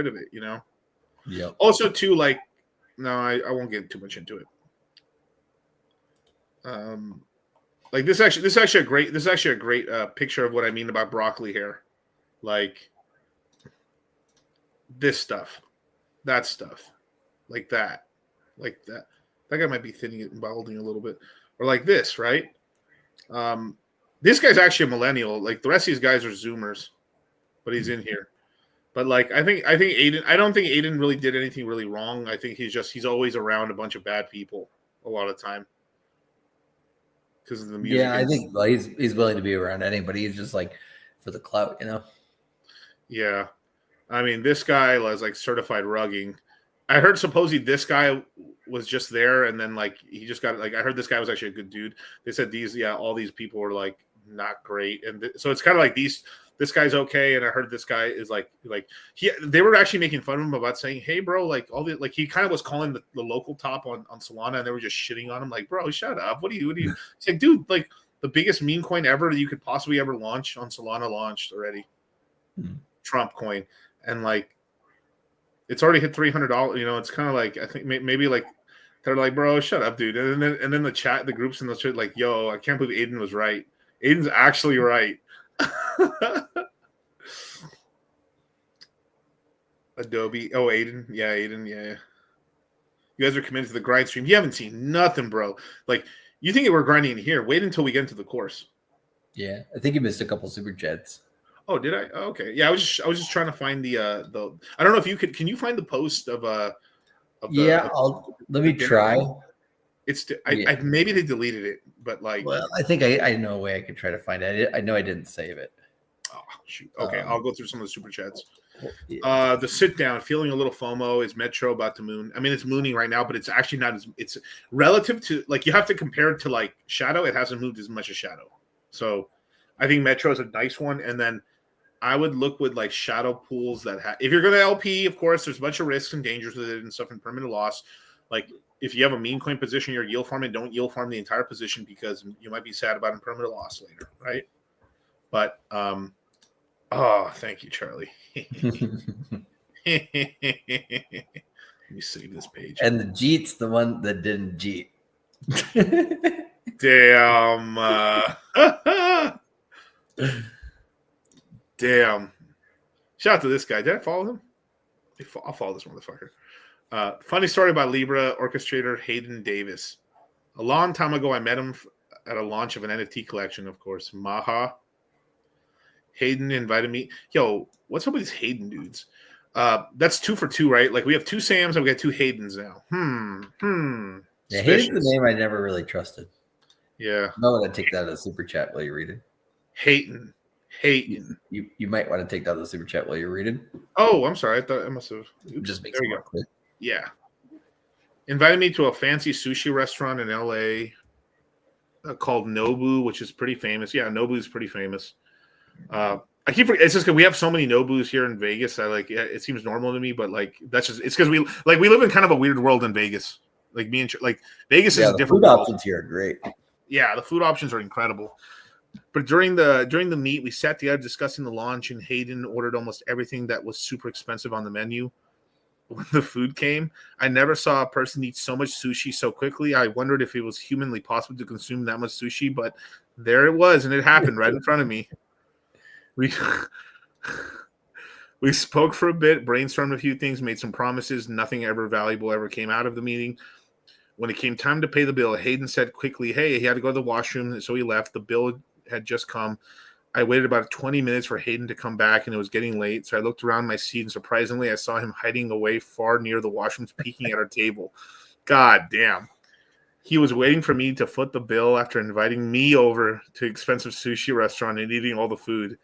of it, you know. Yeah. Also, too, like, no, I won't get too much into it. Like this is actually a great picture of what I mean about broccoli hair, like this stuff, that stuff, like that. That guy might be thinning it and balding a little bit, or like this, right? This guy's actually a millennial. Like the rest of these guys are Zoomers, but he's in here. But like I think Aiden. I don't think Aiden really did anything really wrong. I think he's always around a bunch of bad people a lot of time because of the music. Yeah, I think he's willing to be around anybody. He's just like for the clout, you know. Yeah, I mean this guy was like certified rugging. I heard supposedly this guy was just there, and then like he just got like I heard this guy was actually a good dude. They said all these people were like not great, and so it's kind of like this guy's okay, and I heard this guy is like they were actually making fun of him about saying, hey bro, like all the like he kind of was calling the local top on Solana, and they were just shitting on him like, bro, shut up, what do you it's like, dude, like the biggest meme coin ever that you could possibly ever launch on Solana launched already. Trump coin, and like it's already hit $300. You know, it's kind of like I think maybe like they're like, bro, shut up, dude. And then the chat, the groups in the chat, like, yo, I can't believe Aiden was right. Aiden's actually right. Adobe. Oh, Aiden. Yeah, Aiden. Yeah. You guys are committed to the grind stream. You haven't seen nothing, bro. Like, you think we're grinding in here. Wait until we get into the course. Yeah. I think you missed a couple super chats. Oh, did I? Oh, okay. Yeah, I was just trying to find the I don't know if you can you find the post of let me try. Maybe they deleted it, but like, well, I think I know a way I could try to find it. I know I didn't save it. Oh shoot. Okay, I'll go through some of the super chats. Yeah. The sit down, feeling a little FOMO. Is Metro about to moon? I mean, it's mooning right now, but it's actually not as it's relative to like you have to compare it to like Shadow. It hasn't moved as much as Shadow, so I think Metro is a nice one, and then I would look with like shadow pools that if you're going to LP, of course, there's a bunch of risks and dangers with it and stuff and permanent loss. Like if you have a meme coin position, you're yield farming. Don't yield farm the entire position because you might be sad about impermanent loss later, right? But oh, thank you, Charlie. Let me save this page. And the Jeet's the one that didn't Jeet. Damn. Damn. Shout out to this guy. Did I follow him? I'll follow this motherfucker. Funny story about Libra orchestrator Hayden Davis. A long time ago, I met him at a launch of an NFT collection, of course. Maha. Hayden invited me. Yo, what's up with these Hayden dudes? That's 2 for 2, right? Like we have 2 Sams and we got 2 Haydens now. Yeah, Hayden's the name I never really trusted. Yeah. I'm going to take that as a super chat while you read it. Hayden. You might want to take that as a super chat while you're reading. Oh, I'm sorry. I thought I must have. Oops. Just makes there it you more go. clear. Yeah. Invited me to a fancy sushi restaurant in LA called Nobu, which is pretty famous. Yeah, Nobu is pretty famous. I keep forgetting. It's just because we have so many Nobus here in Vegas. It seems normal to me, but like that's just it's because we live in kind of a weird world in Vegas. Like me and Vegas is a different food world. options here are great. Yeah, the food options are incredible. But during the meet, we sat together discussing the launch, and Hayden ordered almost everything that was super expensive on the menu. When the food came, I never saw a person eat so much sushi so quickly. I wondered if it was humanly possible to consume that much sushi, but there it was, and it happened right in front of me. We spoke for a bit, brainstormed a few things, made some promises. Nothing ever valuable ever came out of the meeting. When it came time to pay the bill, Hayden said quickly, hey, he had to go to the washroom, so he left. The bill had just come. I waited about 20 minutes for Hayden to come back, and it was getting late, so I looked around my seat, and surprisingly, I saw him hiding away far near the washrooms, peeking at our table. God damn. He was waiting for me to foot the bill after inviting me over to an expensive sushi restaurant and eating all the food.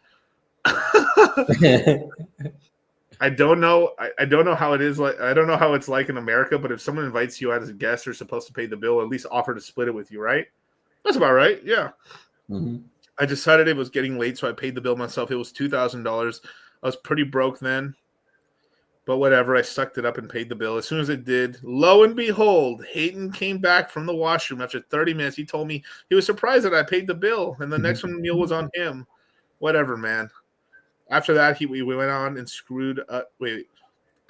I don't know. I don't know how it is like. I don't know how it's like in America, but if someone invites you out as a guest, they're supposed to pay the bill, at least offer to split it with you, right? That's about right. Yeah. Mm-hmm. I decided it was getting late, so I paid the bill myself. It was $2,000. I was pretty broke then, but whatever. I sucked it up and paid the bill. As soon as it did, lo and behold, Hayden came back from the washroom after 30 minutes. He told me he was surprised that I paid the bill, and the next meal was on him. Whatever, man. After that, we went on and screwed up.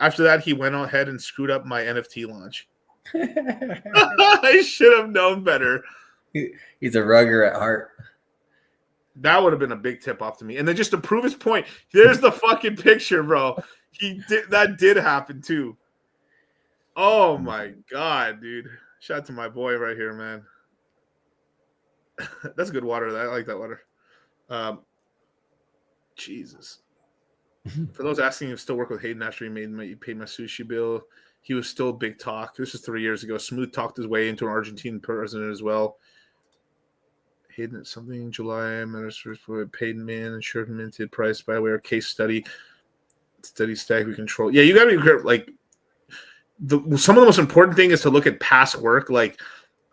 After that, he went ahead and screwed up my NFT launch. I should have known better. He's a rugger at heart. That would have been a big tip off to me. And then just to prove his point, there's the fucking picture, bro. That did happen too. Oh my god, dude. Shout out to my boy right here, man. That's good water. I like that water. Jesus. For those asking if still work with Hayden after he paid my sushi bill, he was still big talk. This is 3 years ago. Smooth talked his way into an Argentine president as well. Hayden at something in July, ministers paid man, insured minted price by way of case study, steady stack we control. Yeah, you gotta be like some of the most important thing is to look at past work. Like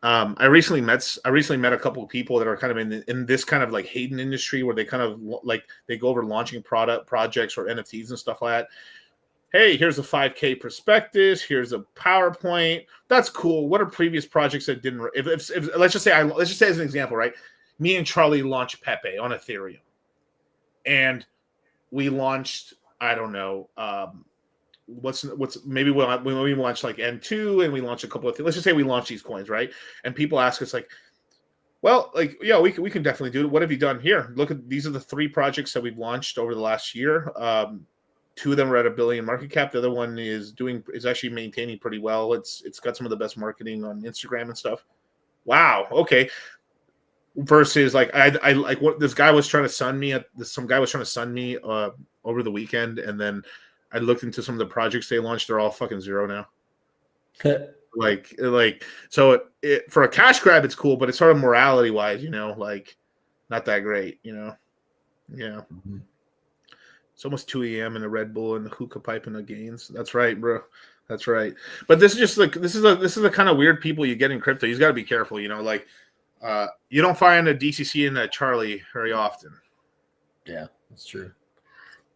I recently met a couple of people that are kind of in this kind of like Hayden industry where they kind of like they go over launching projects or NFTs and stuff like that. Hey, here's a 5K prospectus. Here's a PowerPoint. That's cool. What are previous projects that didn't? If let's just say as an example, right? Me and Charlie launched Pepe on Ethereum, and we launched. I don't know. What's maybe we launched like N2 and we launched a couple of things. Let's just say we launched these coins, right? And people ask us like, well, like, yeah, we can definitely do it. What have you done here? Look at these are the 3 projects that we've launched over the last year. 2 of them are at $1 billion market cap. The other one is actually maintaining pretty well. It's got some of the best marketing on Instagram and stuff. Wow. Okay. Versus like I like what this guy was trying to sun me some guy was trying to sun me over the weekend, and then I looked into some of the projects they launched. They're all fucking zero now. like so it for a cash grab it's cool, but it's sort of morality wise, like not that great, Yeah. Mm-hmm. It's almost 2 a.m. and a Red Bull and the hookah pipe and the gains. That's right, bro. That's right. But this is just like this is the kind of weird people you get in crypto. You got to be careful, like you don't find a DCC and a Charlie very often. Yeah, that's true.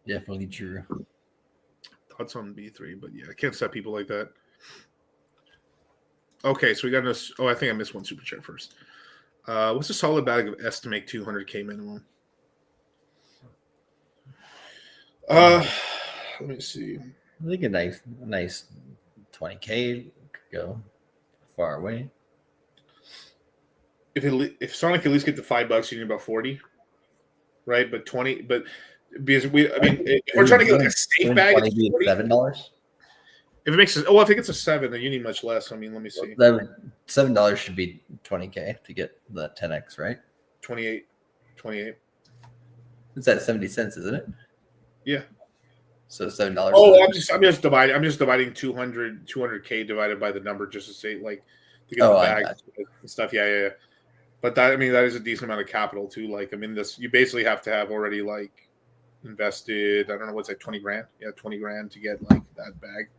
Definitely true. Thoughts on B3, but yeah, I can't set people like that. Okay, so we got this. Oh, I think I missed one super chat first. What's a solid bag of S to make 200K minimum? Let me see. I think a nice 20K could go far away. If Sonic at least get to $5, you need about 40, right? But 20, but because if we're trying to get like a safe bag, it's $7. If it makes it, if it gets a 7, then you need much less. I mean, let me see. $7 should be 20K to get the 10x, right? 28. It's at 70 cents, isn't it? Yeah. So $7. Oh, I'm just dividing 200K divided by the number just to say like to get the bag and stuff. Yeah. But that is a decent amount of capital too. Like this you basically have to have already like invested. I don't know what's like 20 grand. Yeah, 20 grand to get like that bag.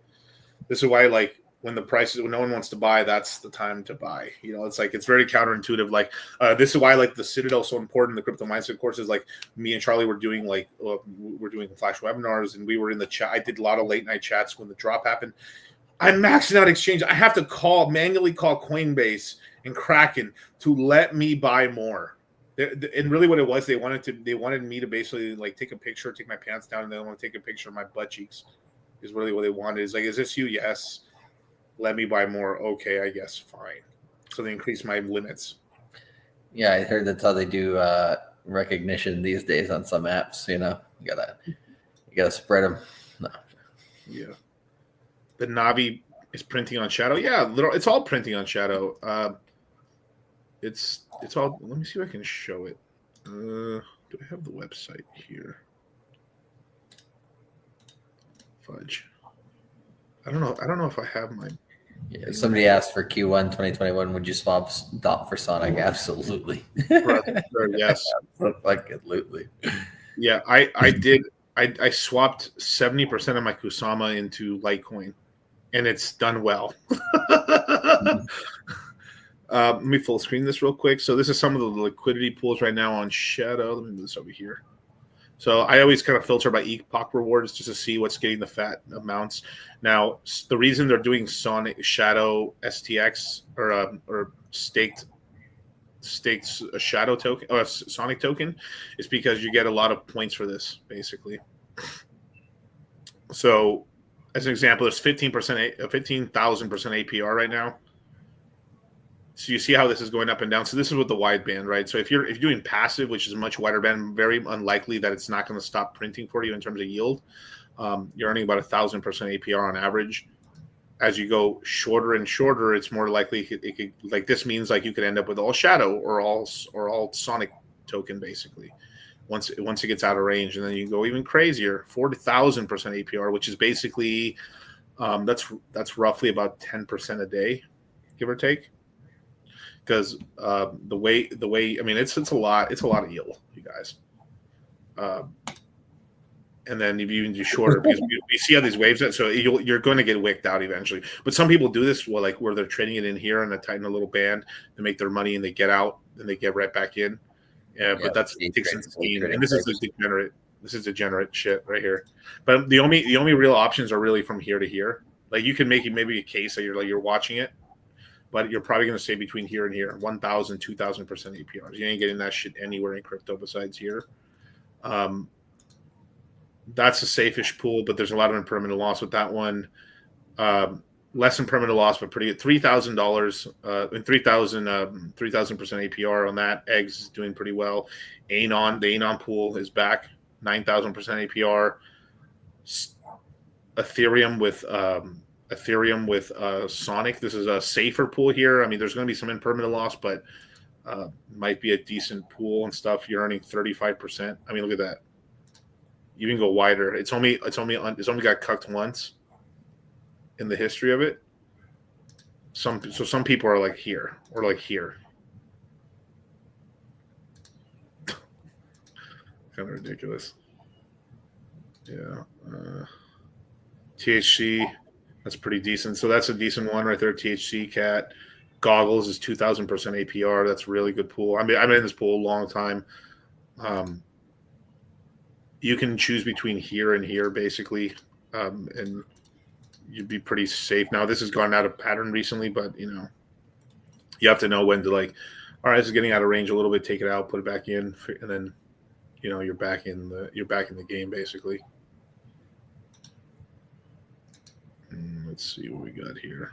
This is why like when no one wants to buy, that's the time to buy. It's like it's very counterintuitive. Like this is why like the Citadel is so important. The crypto mindset courses, like me and Charlie were doing we're doing flash webinars, and we were in the chat. I did a lot of late night chats when the drop happened. I'm maxing out exchange. I have to manually call Coinbase and Kraken to let me buy more. And really what it was, they wanted me to basically like take a picture, take my pants down, and they want to take a picture of my butt cheeks is really what they wanted. Is like, is this you? Yes. Let me buy more. Okay, I guess fine. So they increased my limits. Yeah, I heard that's how they do recognition these days on some apps. You gotta spread them. No. Yeah. The Navi is printing on Shadow. Yeah, it's all printing on Shadow. It's all. Let me see if I can show it. Do I have the website here? Fudge. I don't know if I have my. Yeah, somebody asked for Q1 2021. Would you swap DOT for Sonic? Absolutely. Yes. Absolutely. Yeah, I did. I swapped 70% of my Kusama into Litecoin, and it's done well. Let me full screen this real quick. So this is some of the liquidity pools right now on Shadow. Let me move this over here. So I always kind of filter by epoch rewards just to see what's getting the fat amounts. Now, the reason they're doing Sonic Shadow STX or staked a Shadow token or a Sonic token is because you get a lot of points for this, basically. So, as an example, there's 15,000% APR right now. So you see how this is going up and down. So this is with the wide band, right? So if you're doing passive, which is a much wider band, very unlikely that it's not going to stop printing for you in terms of yield. You're earning about 1,000% APR on average. As you go shorter and shorter, it's more likely it could like this means like you could end up with all Shadow or all Sonic token basically. Once it gets out of range, and then you go even crazier, 40,000% APR, which is basically that's roughly about 10% a day, give or take. Because the way it's a lot of yield, you guys. And then if you even do shorter, because we see how these waves are, so you're going to get wicked out eventually. But some people do this where they're trading it in here and they tighten a little band to make their money, and they get out and they get right back in. Yeah, but that's takes some steam, and this is the degenerate. This is degenerate shit right here. But the only real options are really from here to here. Like you can make maybe a case that you're watching it, but you're probably going to stay between here and here, 1,000, 2,000% APRs. You ain't getting that shit anywhere in crypto besides here. That's a safe-ish pool, but there's a lot of impermanent loss with that one. Less impermanent loss, but pretty good. $3,000 and 3,000% APR on that. Eggs is doing pretty well. The Anon pool is back, 9,000% APR. Ethereum with Sonic. This is a safer pool here. I mean, there's going to be some impermanent loss, but might be a decent pool and stuff. You're earning 35%. I mean, look at that. You can go wider. It's only got cucked once in the history of it. Some people are like here or like here. Kind of ridiculous. Yeah. THC, that's pretty decent. So that's a decent one right there. THC cat. Goggles is 2,000% APR. That's a really good pool. I mean, I've been in this pool a long time. You can choose between here and here, basically, and you'd be pretty safe. Now this has gone out of pattern recently, but you have to know when to like, all right, this is getting out of range a little bit, take it out, put it back in, and then you're back in the game basically. Let's see what we got here.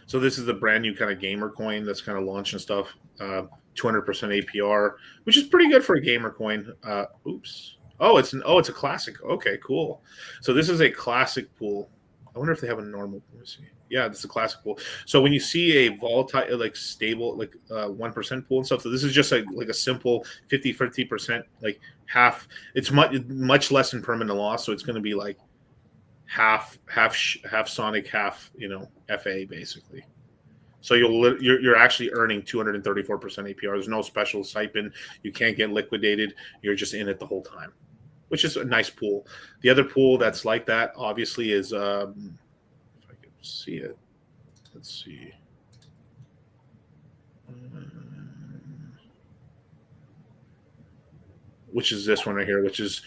So this is the brand new kind of gamer coin that's kind of launching stuff. 200% APR, which is pretty good for a gamer coin. Oops. Oh, it's a classic. Okay, cool. So this is a classic pool. I wonder if they have a normal. Let me see. Yeah, this is a classic pool. So when you see a volatile, like stable, like 1% pool and stuff, so this is just like a simple 50% like half. It's much less than permanent loss, so it's going to be like half Sonic, half FA basically. So you're actually earning 234% APR. There's no special stipend. You can't get liquidated. You're just in it the whole time, which is a nice pool. The other pool that's like that, obviously, is if I can see it. Let's see. Which is this one right here, this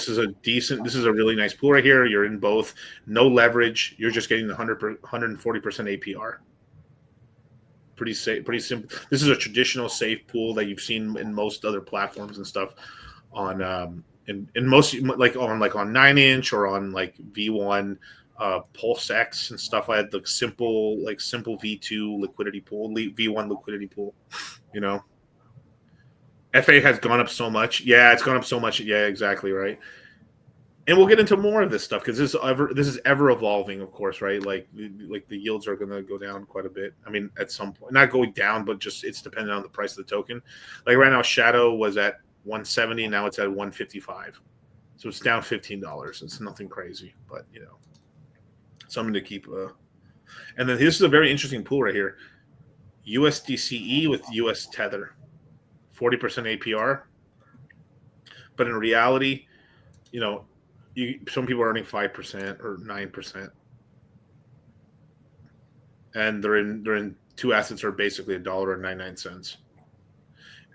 is a really nice pool right here. You're in both, no leverage. You're just getting the 140% APR. Pretty safe, pretty simple. This is a traditional safe pool that you've seen in most other platforms and stuff on in most like on 9inch or on like V1 Pulse X and stuff. I had the simple V2 liquidity pool, V1 liquidity pool, FA has gone up so much. Yeah, it's gone up so much. Yeah, exactly right. And we'll get into more of this stuff because this is ever evolving, of course, right? Like the yields are going to go down quite a bit. I mean, at some point, not going down, but just it's dependent on the price of the token. Like right now, Shadow was at 170, now it's at 155, so it's down $15. It's nothing crazy, but something to keep. And then this is a very interesting pool right here: USDCE with US Tether. 40% APR, but in reality, some people are earning 5% or 9%, and they're in two assets that are basically $1.99.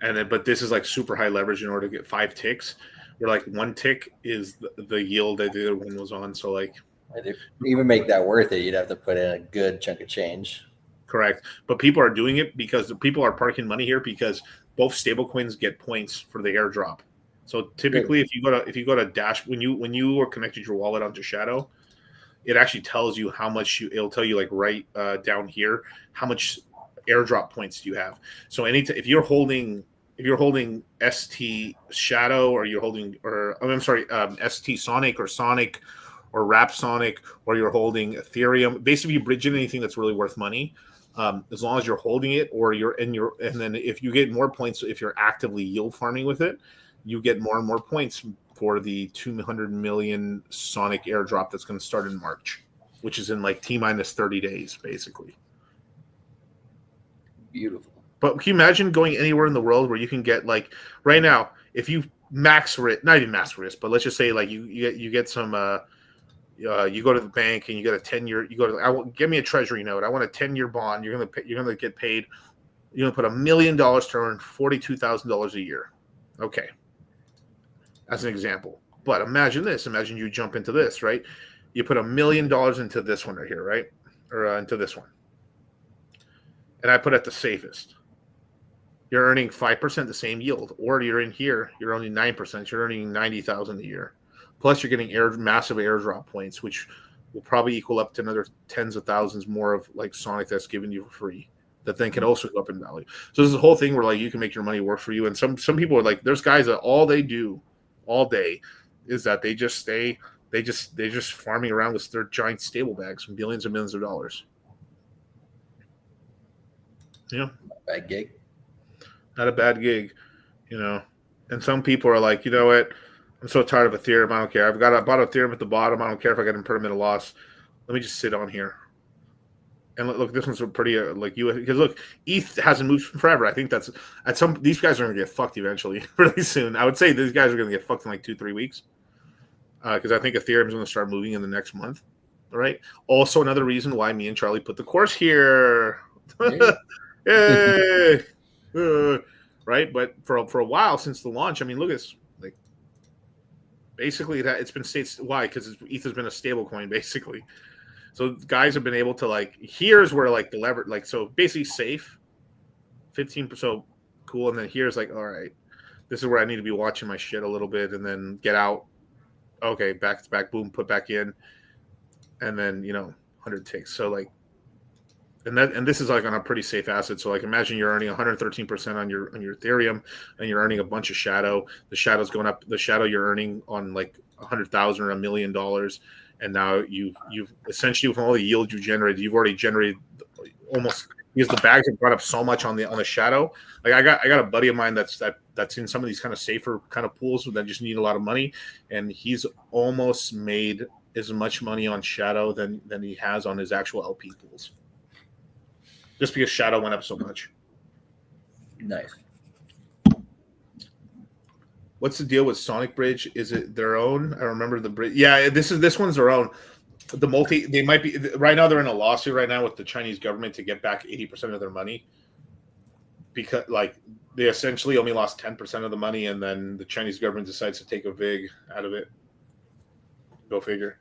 And then, but this is like super high leverage in order to get 5 ticks, where like 1 tick is the yield that the other one was on. So like, to even make that worth it, you'd have to put in a good chunk of change. Correct, but people are doing it because people are parking money here because both stablecoins get points for the airdrop. So typically, if you go to Dash, when you are connected your wallet onto Shadow, it actually tells you how much it'll tell you like right down here how much airdrop points do you have. So if you're holding ST Shadow or you're holding ST Sonic or Wrap Sonic or you're holding Ethereum, basically you bridge in anything that's really worth money. As long as you're holding it or and then if you get more points, if you're actively yield farming with it, you get more and more points for the 200 million Sonic airdrop that's going to start in March, which is in like T-minus 30 days, basically. Beautiful. But can you imagine going anywhere in the world where you can get like right now, if you max risk, not even max risk, but let's just say like you get some you go to the bank and you get a 10-year. You go to give me a treasury note. I want a 10-year bond. You're gonna get paid. You're gonna put $1 million to earn $42,000 a year. Okay, as an example. But imagine this. Imagine you jump into this, right? You put $1 million into this one right here, right, or into this one, and I put it the safest. You're earning 5% the same yield, or you're in here. You're only 9%. You're earning $90,000 a year. Plus, you're getting massive airdrop points, which will probably equal up to another tens of thousands more of like Sonic that's given you for free. That then can also go up in value. So there's a whole thing where like you can make your money work for you. And some people are like, there's guys that all they do all day is that they just farming around with their giant stable bags from billions and millions of dollars. Yeah, bad gig. Not a bad gig, And some people are like, you know what? I'm so tired of Ethereum. I don't care. I bought Ethereum at the bottom. I don't care if I get impermanent loss. Let me just sit on here. And look, this one's pretty like US because look, ETH hasn't moved forever. I think that's these guys are going to get fucked eventually, really soon. I would say these guys are going to get fucked in like 2-3 weeks because I think Ethereum is going to start moving in the next month. All right. Also, another reason why me and Charlie put the course here. Yay! Right, but for a while since the launch, I mean, look at this. Like, basically, it's been states why because ETH has been a stable coin, basically. So guys have been able to like. Here's where like the lever, like so basically safe, 15%, cool, and then here's like, all right, this is where I need to be watching my shit a little bit, and then get out. Okay, back to back, boom, put back in, and then 100 ticks. So like, and this is like on a pretty safe asset. So like, imagine you're earning 113% on your Ethereum, and you're earning a bunch of shadow. The shadow's going up. The shadow you're earning on like 100,000 or $1 million, and now you've essentially, with all the yield you generated, you've already generated almost, because the bags have gone up so much on the shadow. Like I got a buddy of mine that's in some of these kind of safer kind of pools that just need a lot of money, and he's almost made as much money on shadow than he has on his actual LP pools, just because shadow went up so much. Nice. What's the deal with Sonic Bridge? Is it their own? I remember the bridge. Yeah, this one's their own. They might be right now. They're in a lawsuit right now with the Chinese government to get back 80% of their money, because like they essentially only lost 10% of the money, and then the Chinese government decides to take a vig out of it. Go figure.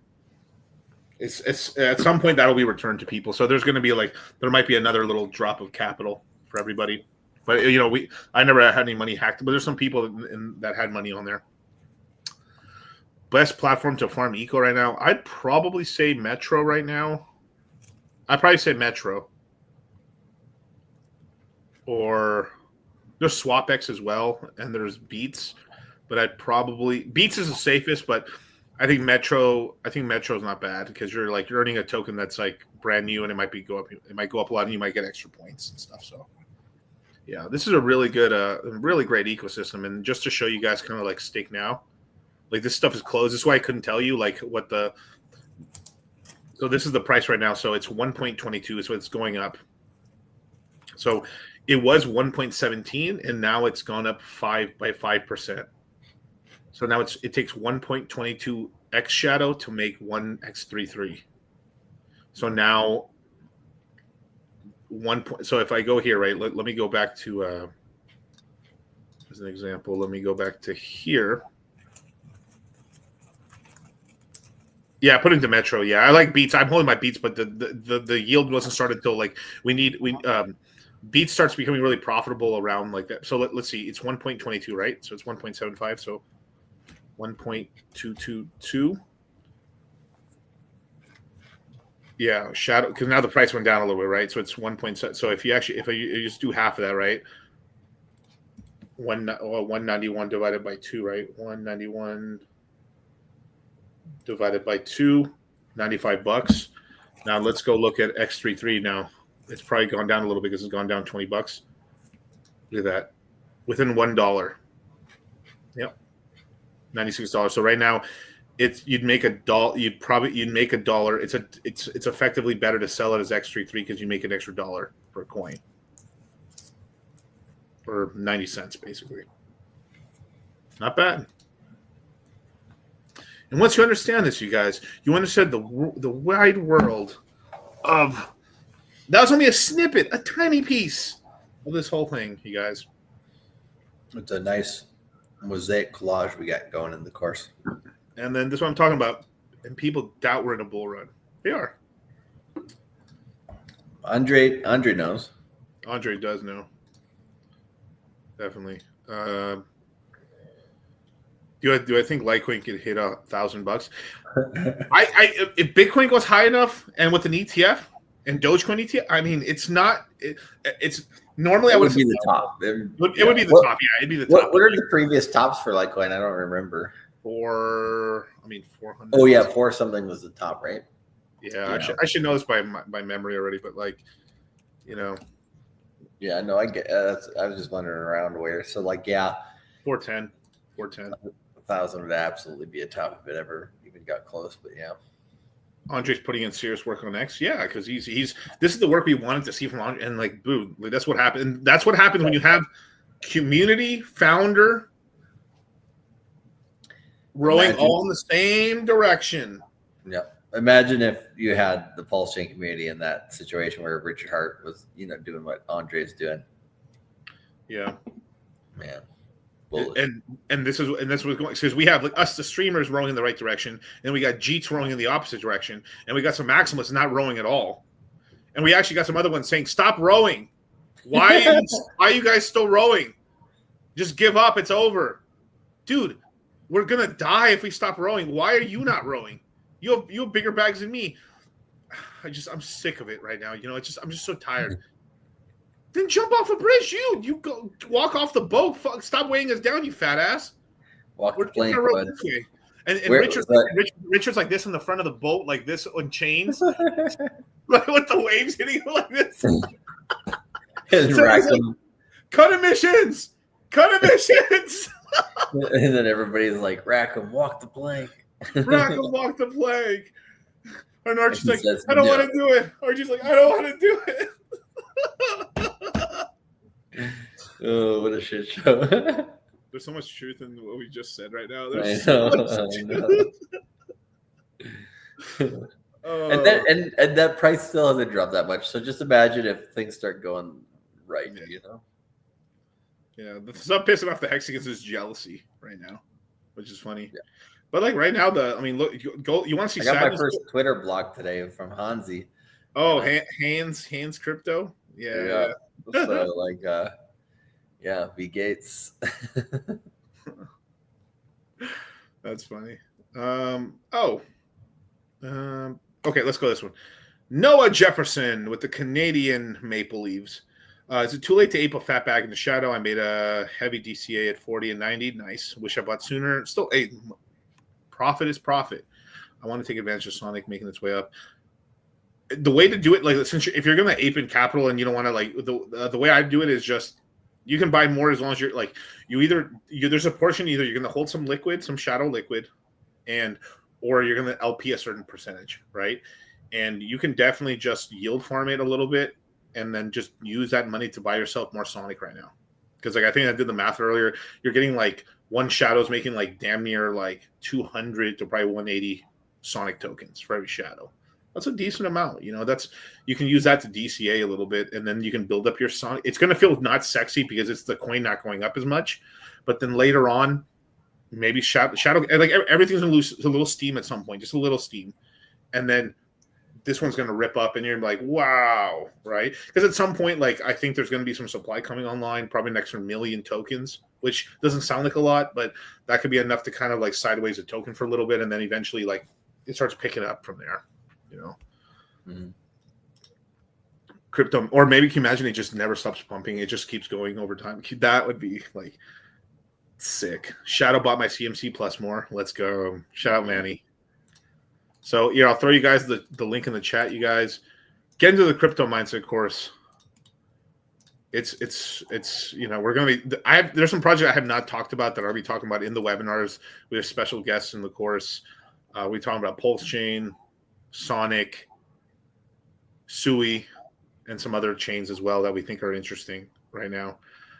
It's at some point that'll be returned to people. So there's going to be there might be another little drop of capital for everybody. But I never had any money hacked, but there's some people that had money on there. Best platform to farm eco right now, I'd probably say Metro right now. I'd probably say Metro. Or there's SwapX as well, and there's Beats. But Beats is the safest, but I think Metro is not bad, because you're earning a token that's like brand new, and it might go up a lot, and you might get extra points and stuff. So yeah, this is a really good, really great ecosystem. And just to show you guys kind of like Stake Now, like this stuff is closed. This is why I couldn't tell you like what so this is the price right now. So it's 1.22, so it's going up. So it was 1.17, and now it's gone up 5%. So now it takes 1.22 X shadow to make 1 X33. So now so if I go here, right, let me go back to as an example, let me go back to here. Yeah, put into Metro. Yeah, I like Beats. I'm holding my Beats, but the yield wasn't started until Beats starts becoming really profitable around like that. So let's see, it's 1.22, right? So it's 1.75. So 1.222. Yeah, shadow, because now the price went down a little bit, right? So it's 1.7. So if you just do half of that, right? 191 divided by 2, right? 191 divided by 2, $95. Now let's go look at X33 now. It's probably gone down a little bit because it's gone down $20. Look at that. Within $1. Yep. $96. So right now you'd make $1. It's effectively better to sell it as X33 because you make an extra $1 per coin. Or 90 cents basically. Not bad. And once you understand this, you guys, you understand the wide world of. That was only a snippet, a tiny piece of this whole thing, you guys. It's a nice mosaic collage we got going in the course. And then this is what I'm talking about. And people doubt we're in a bull run. They are. Andre knows. Andre does know. Definitely. Do I think Litecoin could hit $1,000? If Bitcoin goes high enough, and with an ETF and Dogecoin ETF, I mean, it's not. It's normally I would be the top. It would be the top. Yeah, it'd be the top. What are the previous tops for Litecoin? I don't remember. 400. Oh yeah, 4 something was the top, right? Yeah, I should know this by memory already, but Yeah, no, I get. I was just wondering around where. So 410. 1,000 would absolutely be a top if it ever even got close. But yeah, Andre's putting in serious work on X. Yeah, because he's this is the work we wanted to see from Andre, and boom, that's what happened. And that's what happens when you have community founder rowing all in the same direction. Yeah. Imagine if you had the Pulse Chain community in that situation where Richard Hart was, doing what Andre's doing. Yeah. Man. And this was going because we have like us the streamers rowing in the right direction, and we got Jeets rowing in the opposite direction, and we got some Maximalists not rowing at all, and we actually got some other ones saying stop rowing. Why are you guys still rowing? Just give up. It's over, dude. We're gonna die if we stop rowing. Why are you not rowing? You have bigger bags than me. I'm sick of it right now. I'm just so tired. Then jump off a bridge. You go walk off the boat. Fuck, stop weighing us down, you fat ass. Walk the plank, bud. And Richard's like this in the front of the boat, like this on chains, like with the waves hitting him like this. So like, cut emissions. And then everybody's like, Rackham, walk the plank. Rackham, walk the plank. And Archie's like, I don't want to do it. Archie's like, I don't want to do it. Oh, what a shit show. There's so much truth in what we just said right now. And that price still hasn't dropped that much. So just imagine if things start going right, Yeah, the stuff pissing off the Hexagons is jealousy right now, which is funny. Yeah. But like right now, look, you want to see? I got my first Twitter block today from Hansi. Oh, hands crypto. Yeah. So V Gates. That's funny. Okay, let's go this one. Noah Jefferson with the Canadian Maple Leaves. Is it too late to ape a fat bag in the shadow? I made a heavy DCA at 40 and 90. Nice. Wish I bought sooner. Still, profit is profit. I want to take advantage of Sonic making its way up. The way to do it, like if you're going to ape in capital and you don't want to like the way I do it is just you can buy more as long as you're like there's a portion either you're going to hold some liquid, some shadow liquid, or you're going to LP a certain percentage, right? And you can definitely just yield farm it a little bit and then just use that money to buy yourself more Sonic right now. Because like I think I did the math earlier, you're getting like one shadow's making like damn near like 200 to probably 180 Sonic tokens for every shadow. That's a decent amount, that's you can use that to DCA a little bit and then you can build up your Sonic. It's going to feel not sexy because it's the coin not going up as much, but then later on maybe shadow like everything's going to lose a little steam at some point, just a little steam. And then this one's going to rip up and you're like, wow, right? Because at some point, like I think there's going to be some supply coming online, probably an extra 1 million tokens, which doesn't sound like a lot, but that could be enough to kind of like sideways a token for a little bit. And then eventually like it starts picking up from there. Crypto, or maybe can you imagine it just never stops pumping, it just keeps going over time. That would be like sick. Shadow bought my CMC plus more. Let's go. Shout out Manny. So I'll throw you guys the link in the chat. You guys get into the crypto mindset course. It's we're gonna be there's some projects I have not talked about that I'll be talking about in the webinars. We have special guests in the course. We're talking about Pulse Chain, Sonic, Sui, and some other chains as well that we think are interesting right now.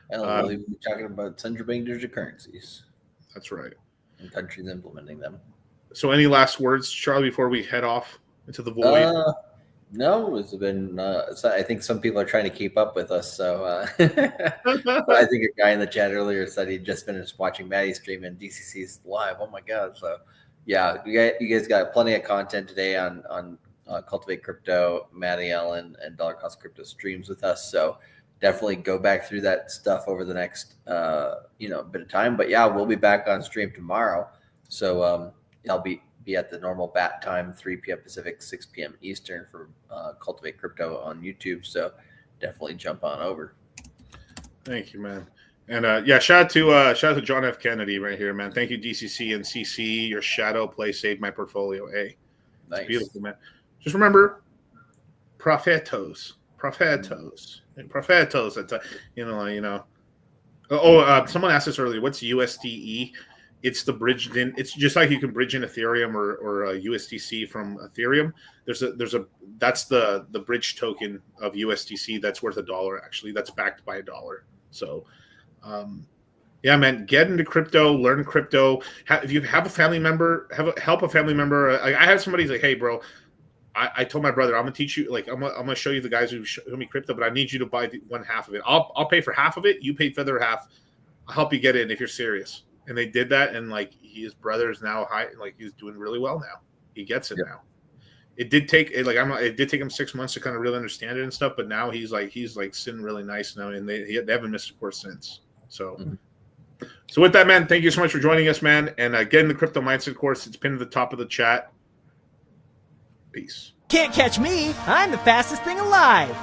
And we'll be talking about central bank digital currencies. That's right. And countries implementing them. So any last words, Charlie, before we head off into the void? No, it's been. I think some people are trying to keep up with us. So I think a guy in the chat earlier said he just finished watching Maddie's stream and DCC's live. Oh my god! So yeah, you guys got plenty of content today on Cultivate Crypto, Maddie Allen, and Dollar Cost Crypto streams with us. So definitely go back through that stuff over the next bit of time. But yeah, we'll be back on stream tomorrow. So I'll be at the normal bat time, 3 p.m. Pacific, 6 p.m. Eastern for Cultivate Crypto on YouTube. So definitely jump on over. Thank you, man. And shout out to John F. Kennedy right here, man. Thank you, DCC and CC. Your shadow play saved my portfolio. Hey, nice. It's beautiful, man. Just remember, prophetos. Someone asked us earlier, what's USDE? It's the bridged in. It's just like you can bridge in Ethereum or USDC from Ethereum. That's the bridge token of USDC that's worth $1 actually. That's backed by $1. So, yeah, man, get into crypto, learn crypto. If you have a family member, help a family member. I have somebody who's like, hey, bro, I told my brother I'm gonna teach you. Like I'm gonna show you the guys who show me crypto, but I need you to buy one half of it. I'll pay for half of it. You pay for the other half. I'll help you get in if you're serious. And they did that, and like his brother is now high, like he's doing really well now. He gets it now. It did take it did take him 6 months to kind of really understand it and stuff, but now he's sitting really nice now, and they haven't missed a course since. So, so with that, man, thank you so much for joining us, man. And get in the crypto mindset course. It's pinned at the top of the chat. Peace. Can't catch me. I'm the fastest thing alive.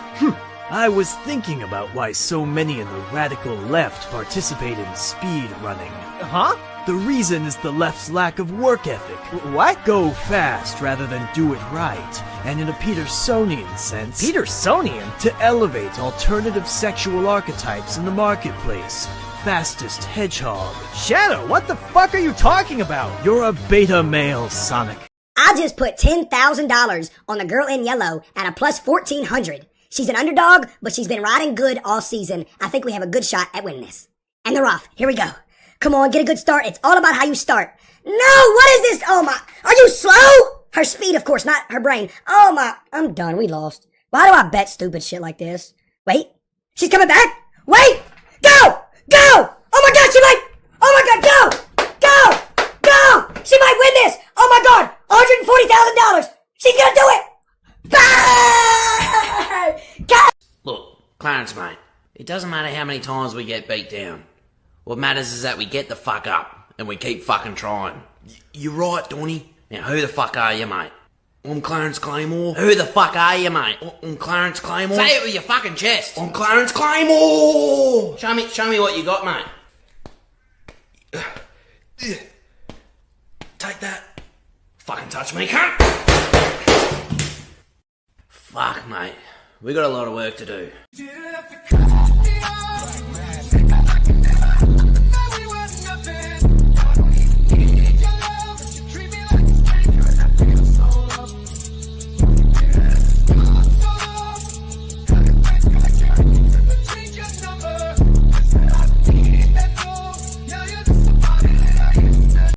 I was thinking about why so many in the radical left participate in speed running. Huh? The reason is the left's lack of work ethic. What? Go fast rather than do it right. And in a Petersonian sense... Petersonian? To elevate alternative sexual archetypes in the marketplace. Fastest hedgehog. Shadow, what the fuck are you talking about? You're a beta male, Sonic. I just put $10,000 on the girl in yellow at a plus 1,400. She's an underdog, but she's been riding good all season. I think we have a good shot at winning this. And they're off. Here we go. Come on, get a good start. It's all about how you start. No, what is this? Oh my, are you slow? Her speed, of course, not her brain. Oh my, I'm done. We lost. Why do I bet stupid shit like this? Wait, she's coming back? Wait, go, go. Oh my God, she might, oh my God, go, go, go. She might win this. Oh my God, $140,000. She's gonna do it. Look, Clarence, mate, it doesn't matter how many times we get beat down. What matters is that we get the fuck up, and we keep fucking trying. You're right, Donny. Now, who the fuck are you, mate? I'm Clarence Claymore. Who the fuck are you, mate? I'm Clarence Claymore. Say it with your fucking chest. I'm Clarence Claymore. Show me what you got, mate. Take that. Fucking touch me, cunt. Fuck, mate. We got a lot of work to do.